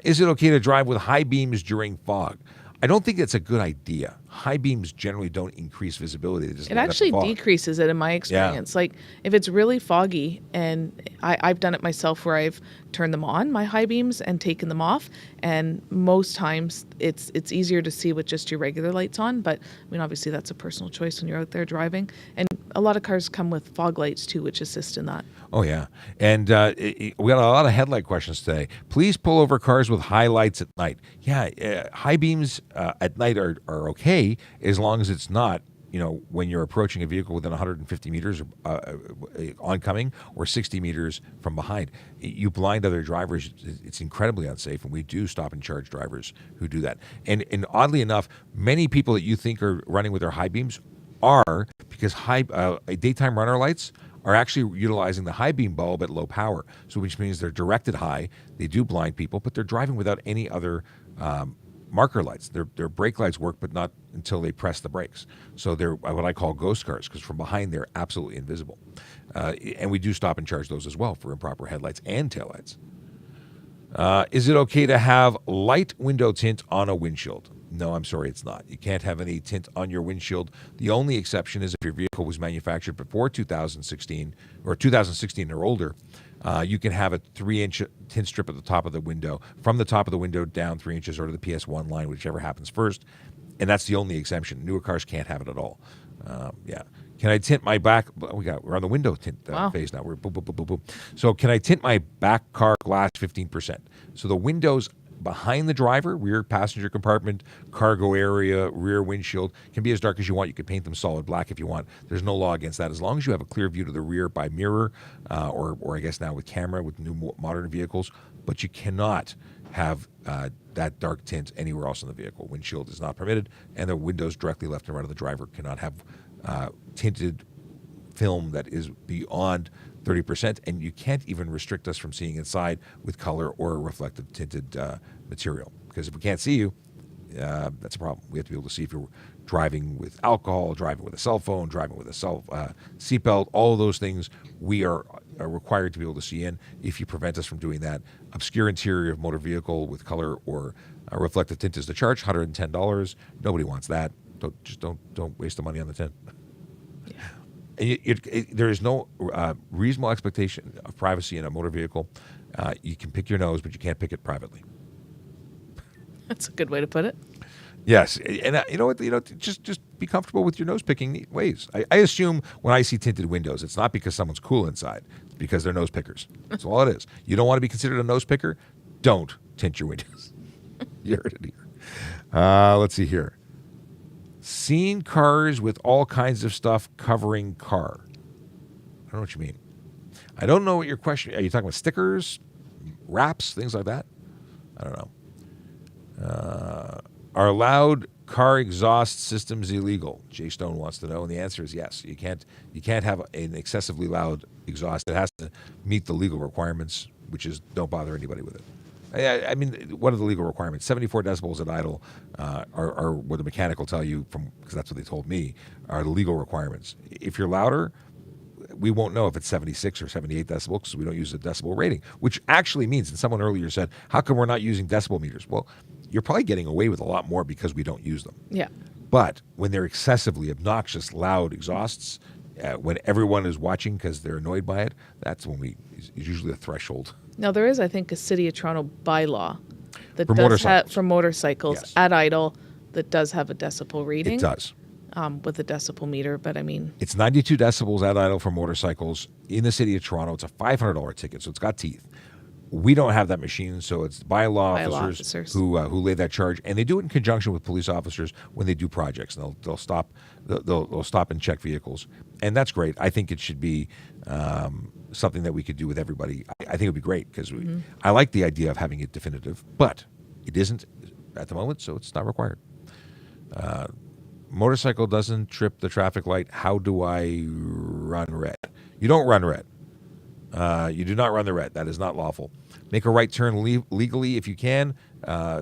Is it okay to drive with high beams during fog? I don't think that's a good idea. High beams generally don't increase visibility. They just It light up the actually fog. decreases it in my experience. Like if it's really foggy, and I've done it myself where I've turned them on, my high beams, and taken them off. And most times it's easier to see with just your regular lights on. But I mean, obviously that's a personal choice when you're out there driving. And a lot of cars come with fog lights too, which assist in that. Oh, yeah. And we got a lot of headlight questions today. Please pull over cars with high lights at night. Yeah, high beams at night are okay as long as it's not, when you're approaching a vehicle within 150 meters oncoming or 60 meters from behind. You blind other drivers. It's incredibly unsafe, and we do stop and charge drivers who do that. And oddly enough, many people that you think are running with their high beams are, because daytime runner lights are actually utilizing the high beam bulb at low power, so which means they're directed high. They do blind people, but they're driving without any other marker lights. Their brake lights work, but not until they press the brakes. So they're what I call ghost cars, because from behind they're absolutely invisible. And we do stop and charge those as well for improper headlights and taillights. Is it okay to have light window tint on a windshield? No, I'm sorry, it's not. You can't have any tint on your windshield. The only exception is if your vehicle was manufactured before 2016 or 2016 or older. You can have a 3-inch tint strip at the top of the window, from the top of the window down 3 inches or to the PS1 line, whichever happens first. And that's the only exemption. Newer cars can't have it at all. Yeah. Can I tint my back? We're on the window tint phase now. We're boom, boom, boom, boom, boom. So can I tint my back car glass 15%? So the windows behind the driver, rear passenger compartment, cargo area, rear windshield can be as dark as you want. You can paint them solid black if you want. There's no law against that as long as you have a clear view to the rear by mirror or I guess now with camera with new modern vehicles. But you cannot have that dark tint anywhere else in the vehicle. Windshield is not permitted, and the windows directly left and right of the driver cannot have tinted film that is beyond 30%, and you can't even restrict us from seeing inside with color or reflective tinted material, because if we can't see you, that's a problem. We have to be able to see if you're driving with alcohol, driving with a cell phone, driving with a seatbelt, all of those things we are required to be able to see in. If you prevent us from doing that, obscure interior of motor vehicle with color or reflective tint is the charge, $110. Nobody wants that. Don't waste the money on the tint. And there is no reasonable expectation of privacy in a motor vehicle. You can pick your nose, but you can't pick it privately. That's a good way to put it. Yes, and you know what? Just be comfortable with your nose picking ways. I assume when I see tinted windows, it's not because someone's cool inside; it's because they're nose pickers. That's all it is. You don't want to be considered a nose picker? Don't tint your windows. You heard it here. Let's see here. Seen cars with all kinds of stuff covering car. I don't know what you mean. I don't know what your question. Are you talking about stickers, wraps, things like that? I don't know. Are loud car exhaust systems illegal? Jay Stone wants to know, and the answer is yes. You can't have an excessively loud exhaust. It has to meet the legal requirements, which is don't bother anybody with it. I mean, what are the legal requirements? 74 decibels at idle are what the mechanic will tell you, because that's what they told me, are the legal requirements. If you're louder, we won't know if it's 76 or 78 decibels because we don't use a decibel rating, which actually means, and someone earlier said, how come we're not using decibel meters? Well, you're probably getting away with a lot more because we don't use them. Yeah. But when they're excessively obnoxious, loud exhausts, when everyone is watching because they're annoyed by it, that's when is usually a threshold. Now, there is, I think, a City of Toronto bylaw that For does motorcycles. for motorcycles Yes. at idle that does have a decibel reading. It does. With a decibel meter, but I mean, It's 92 decibels at idle for motorcycles in the City of Toronto. It's a $500 ticket, so it's got teeth. We don't have that machine, so it's bylaw officers who lay that charge, and they do it in conjunction with police officers when they do projects. And they'll stop and check vehicles, and that's great. I think it should be something that we could do with everybody. I think it would be great because I like the idea of having it definitive, but it isn't at the moment, so it's not required. Motorcycle doesn't trip the traffic light. How do I run red? You don't run red. You do not run the red. That is not lawful. Make a right turn legally if you can.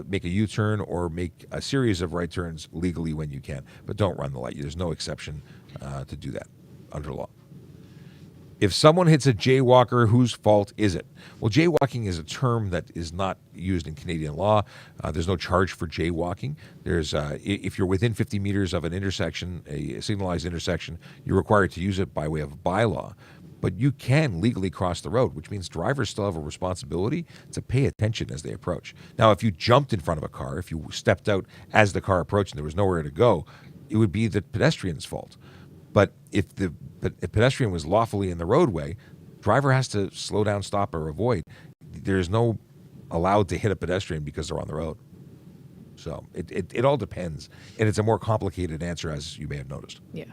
Make a U-turn or make a series of right turns legally when you can. But don't run the light. There's no exception to do that under law. If someone hits a jaywalker, whose fault is it? Well, jaywalking is a term that is not used in Canadian law. There's no charge for jaywalking. There's if you're within 50 meters of an intersection, a signalized intersection, you're required to use it by way of bylaw. But you can legally cross the road, which means drivers still have a responsibility to pay attention as they approach. Now, if you jumped in front of a car, if you stepped out as the car approached and there was nowhere to go, it would be the pedestrian's fault. But if the pedestrian was lawfully in the roadway, driver has to slow down, stop, or avoid. There's no allowed to hit a pedestrian because they're on the road. So it all depends. And it's a more complicated answer, as you may have noticed. yeah.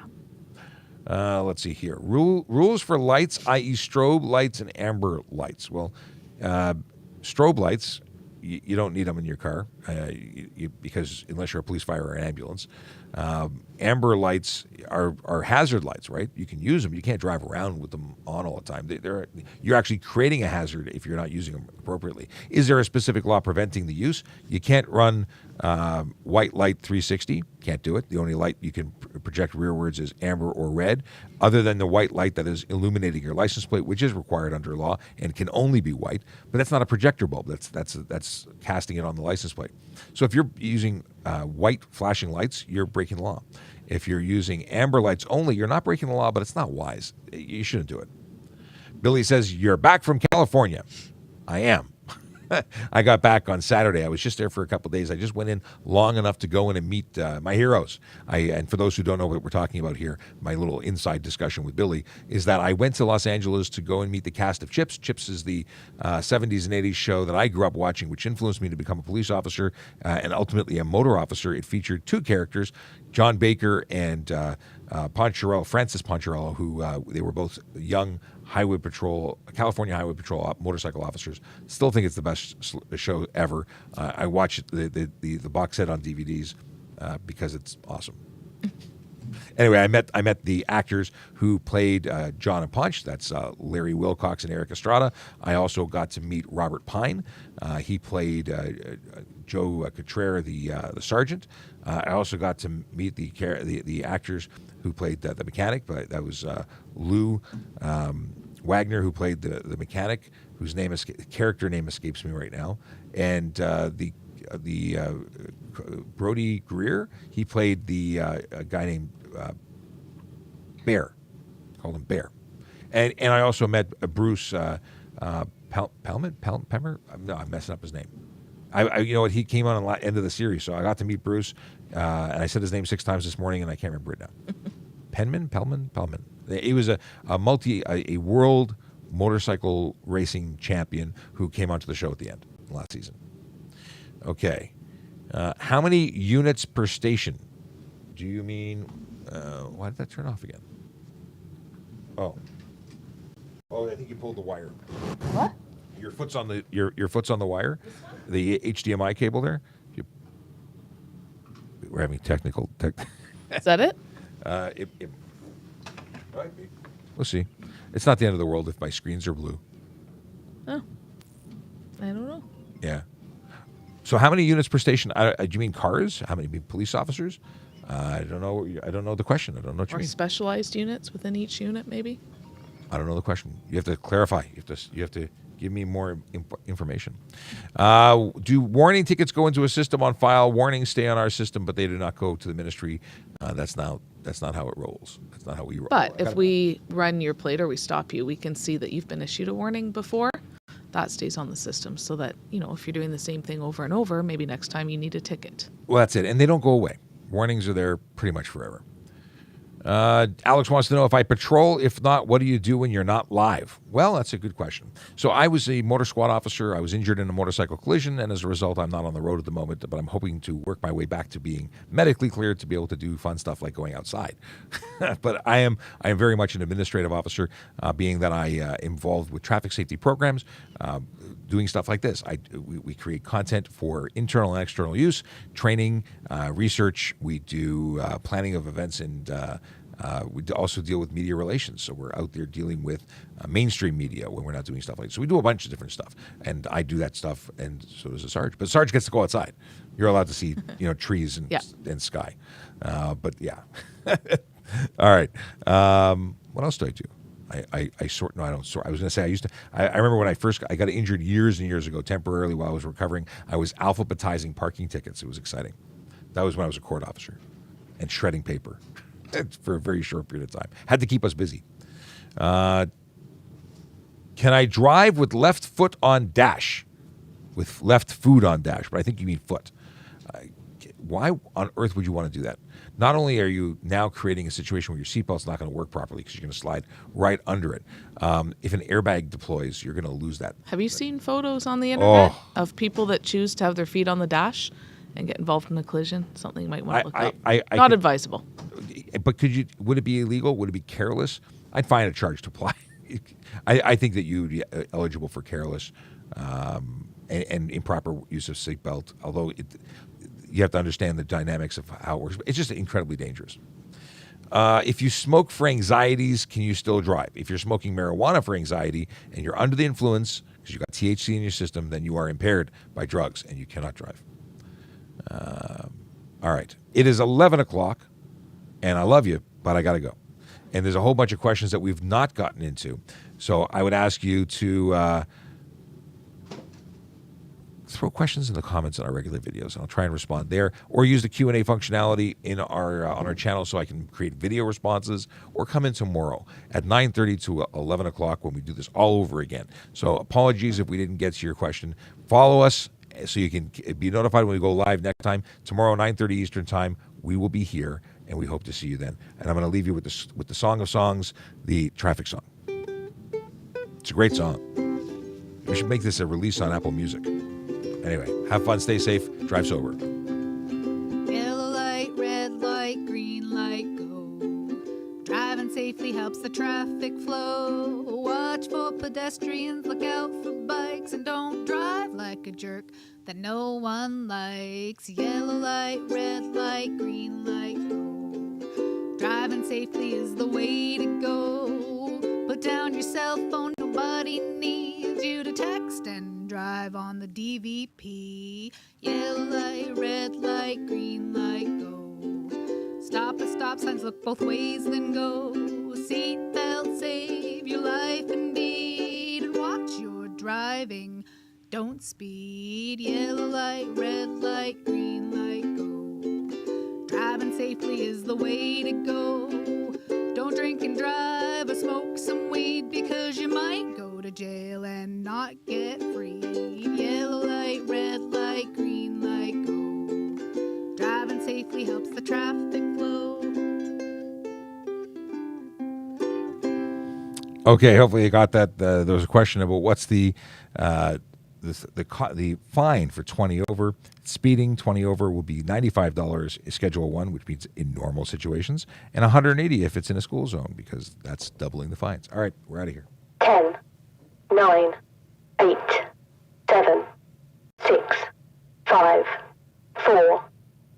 Let's see here. Rules for lights, i.e. strobe lights and amber lights. Well, strobe lights, you don't need them in your car because unless you're a police, fire, or an ambulance. Amber lights are hazard lights, right? You can use them. You can't drive around with them on all the time. You're actually creating a hazard if you're not using them appropriately. Is there a specific law preventing the use? You can't run white light 360. Can't do it. The only light you can project rearwards is amber or red, other than the white light that is illuminating your license plate, which is required under law and can only be white. But that's not a projector bulb. That's casting it on the license plate. So if you're using white flashing lights, you're breaking the law. If you're using amber lights only, you're not breaking the law, but it's not wise. You shouldn't do it. Billy says, you're back from California. I am. I got back on Saturday. I was just there for a couple of days. I just went in long enough to go in and meet my heroes. And for those who don't know what we're talking about here, my little inside discussion with Billy is that I went to Los Angeles to go and meet the cast of Chips. Chips is the 70s and 80s show that I grew up watching, which influenced me to become a police officer and ultimately a motor officer. It featured two characters, John Baker and Francis Poncherello, who they were both young California Highway Patrol motorcycle officers. Still think it's the best show ever. I watch the box set on DVDs because it's awesome. Anyway, I met the actors who played John and Punch. That's Larry Wilcox and Eric Estrada. I also got to meet Robert Pine. He played Joe Cotrera, the sergeant. I also got to meet the actors who played the mechanic. But that was Lou Wagner, who played the mechanic, whose character name escapes me right now, and the Brody Greer. He played a guy named Bear. Called him Bear. And I also met Bruce Pemmer. No, I'm messing up his name. You know what? He came on the end of the series, so I got to meet Bruce, and I said his name 6 times this morning, and I can't remember it now. Pellman. He was a world motorcycle racing champion who came onto the show at the end last season. Okay. How many units per station? Do you mean? Why did that turn off again? Oh, I think you pulled the wire. What? Your foot's on the your foot's on the wire, the HDMI cable there. We're having technical. Is that it? It might be. We'll see. It's not the end of the world if my screens are blue. Oh, I don't know. Yeah. So how many units per station? Do you mean cars? How many police officers? I don't know. I don't know the question. I don't know what you Or mean. specialized units within each unit, maybe? I don't know the question. You have to clarify. You have to give me more information. Do warning tickets go into a system on file? Warnings stay on our system, but they do not go to the ministry. That's not how it rolls. That's not how we roll. But if we run your plate or we stop you, we can see that you've been issued a warning before. That stays on the system so that, if you're doing the same thing over and over, maybe next time you need a ticket. Well, that's it. And they don't go away. Warnings are there pretty much forever. Alex wants to know if I patrol. If not, what do you do when you're not live? Well, that's a good question. So I was a motor squad officer. I was injured in a motorcycle collision, and as a result, I'm not on the road at the moment, but I'm hoping to work my way back to being medically cleared to be able to do fun stuff like going outside. But I am very much an administrative officer, being that I involved with traffic safety programs, doing stuff like this. We create content for internal and external use, training, research. We do planning of events, and we also deal with media relations. So we're out there dealing with mainstream media when we're not doing stuff like this. So we do a bunch of different stuff, and I do that stuff, and so does a Sarge. But Sarge gets to go outside. You're allowed to see, trees and sky. But yeah. All right. What else do I do? I sort. No, I don't sort. I was going to say I remember when I got injured years and years ago temporarily while I was recovering. I was alphabetizing parking tickets. It was exciting. That was when I was a court officer, and shredding paper for a very short period of time. Had to keep us busy. Can I drive with left foot on dash? With left foot on dash, but I think you mean foot. Why on earth would you want to do that? Not only are you now creating a situation where your seatbelt's not going to work properly because you're going to slide right under it. If an airbag deploys, you're going to lose that. Have you seen photos on the internet of people that choose to have their feet on the dash and get involved in a collision? Something you might want to look up. Not advisable. But would it be illegal? Would it be careless? I'd find a charge to apply. I think that you would be eligible for careless and improper use of seatbelt, although you have to understand the dynamics of how it works. It's just incredibly dangerous. If you smoke for anxieties, can you still drive? If you're smoking marijuana for anxiety and you're under the influence because you've got THC in your system, then you are impaired by drugs and you cannot drive. All right. It is 11 o'clock, and I love you, but I got to go. And there's a whole bunch of questions that we've not gotten into. So I would ask you to throw questions in the comments on our regular videos, and I'll try and respond there, or use the Q&A functionality in our on our channel so I can create video responses, or come in tomorrow at 9:30 to 11 o'clock when we do this all over again. So apologies if we didn't get to your question. Follow us so you can be notified when we go live next time. Tomorrow, 9:30 Eastern Time, we will be here, and we hope to see you then. And I'm going to leave you with the Song of Songs, the traffic song. It's a great song. We should make this a release on Apple Music. Anyway, have fun, stay safe, drive sober. Yellow light, red light, green light, go. Driving safely helps the traffic flow. Watch for pedestrians, look out for bikes, and don't drive like a jerk that no one likes. Yellow light, red light, green light, go. Driving safely is the way to go. Put down your cell phone, nobody needs you to text and drive on the DVP. Yellow light, red light, green light, go. Stop at stop signs, look both ways, then go. Seatbelt, save your life indeed. And watch your driving, don't speed. Yellow light, red light, green light, go. Driving safely is the way to go. Don't drink and drive or smoke some weed, because you might go to jail and not get free. Yellow light, red light, green light, go. Driving safely helps the traffic flow. Okay, hopefully you got that. There was a question about what's the the fine for 20 over, speeding 20 over will be $95 Schedule 1, which means in normal situations, and $180 if it's in a school zone, because that's doubling the fines. All right, we're out of here. 10, 9, 8, 7, 6, 5, 4,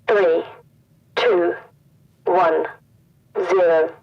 3, 2, 1, 0.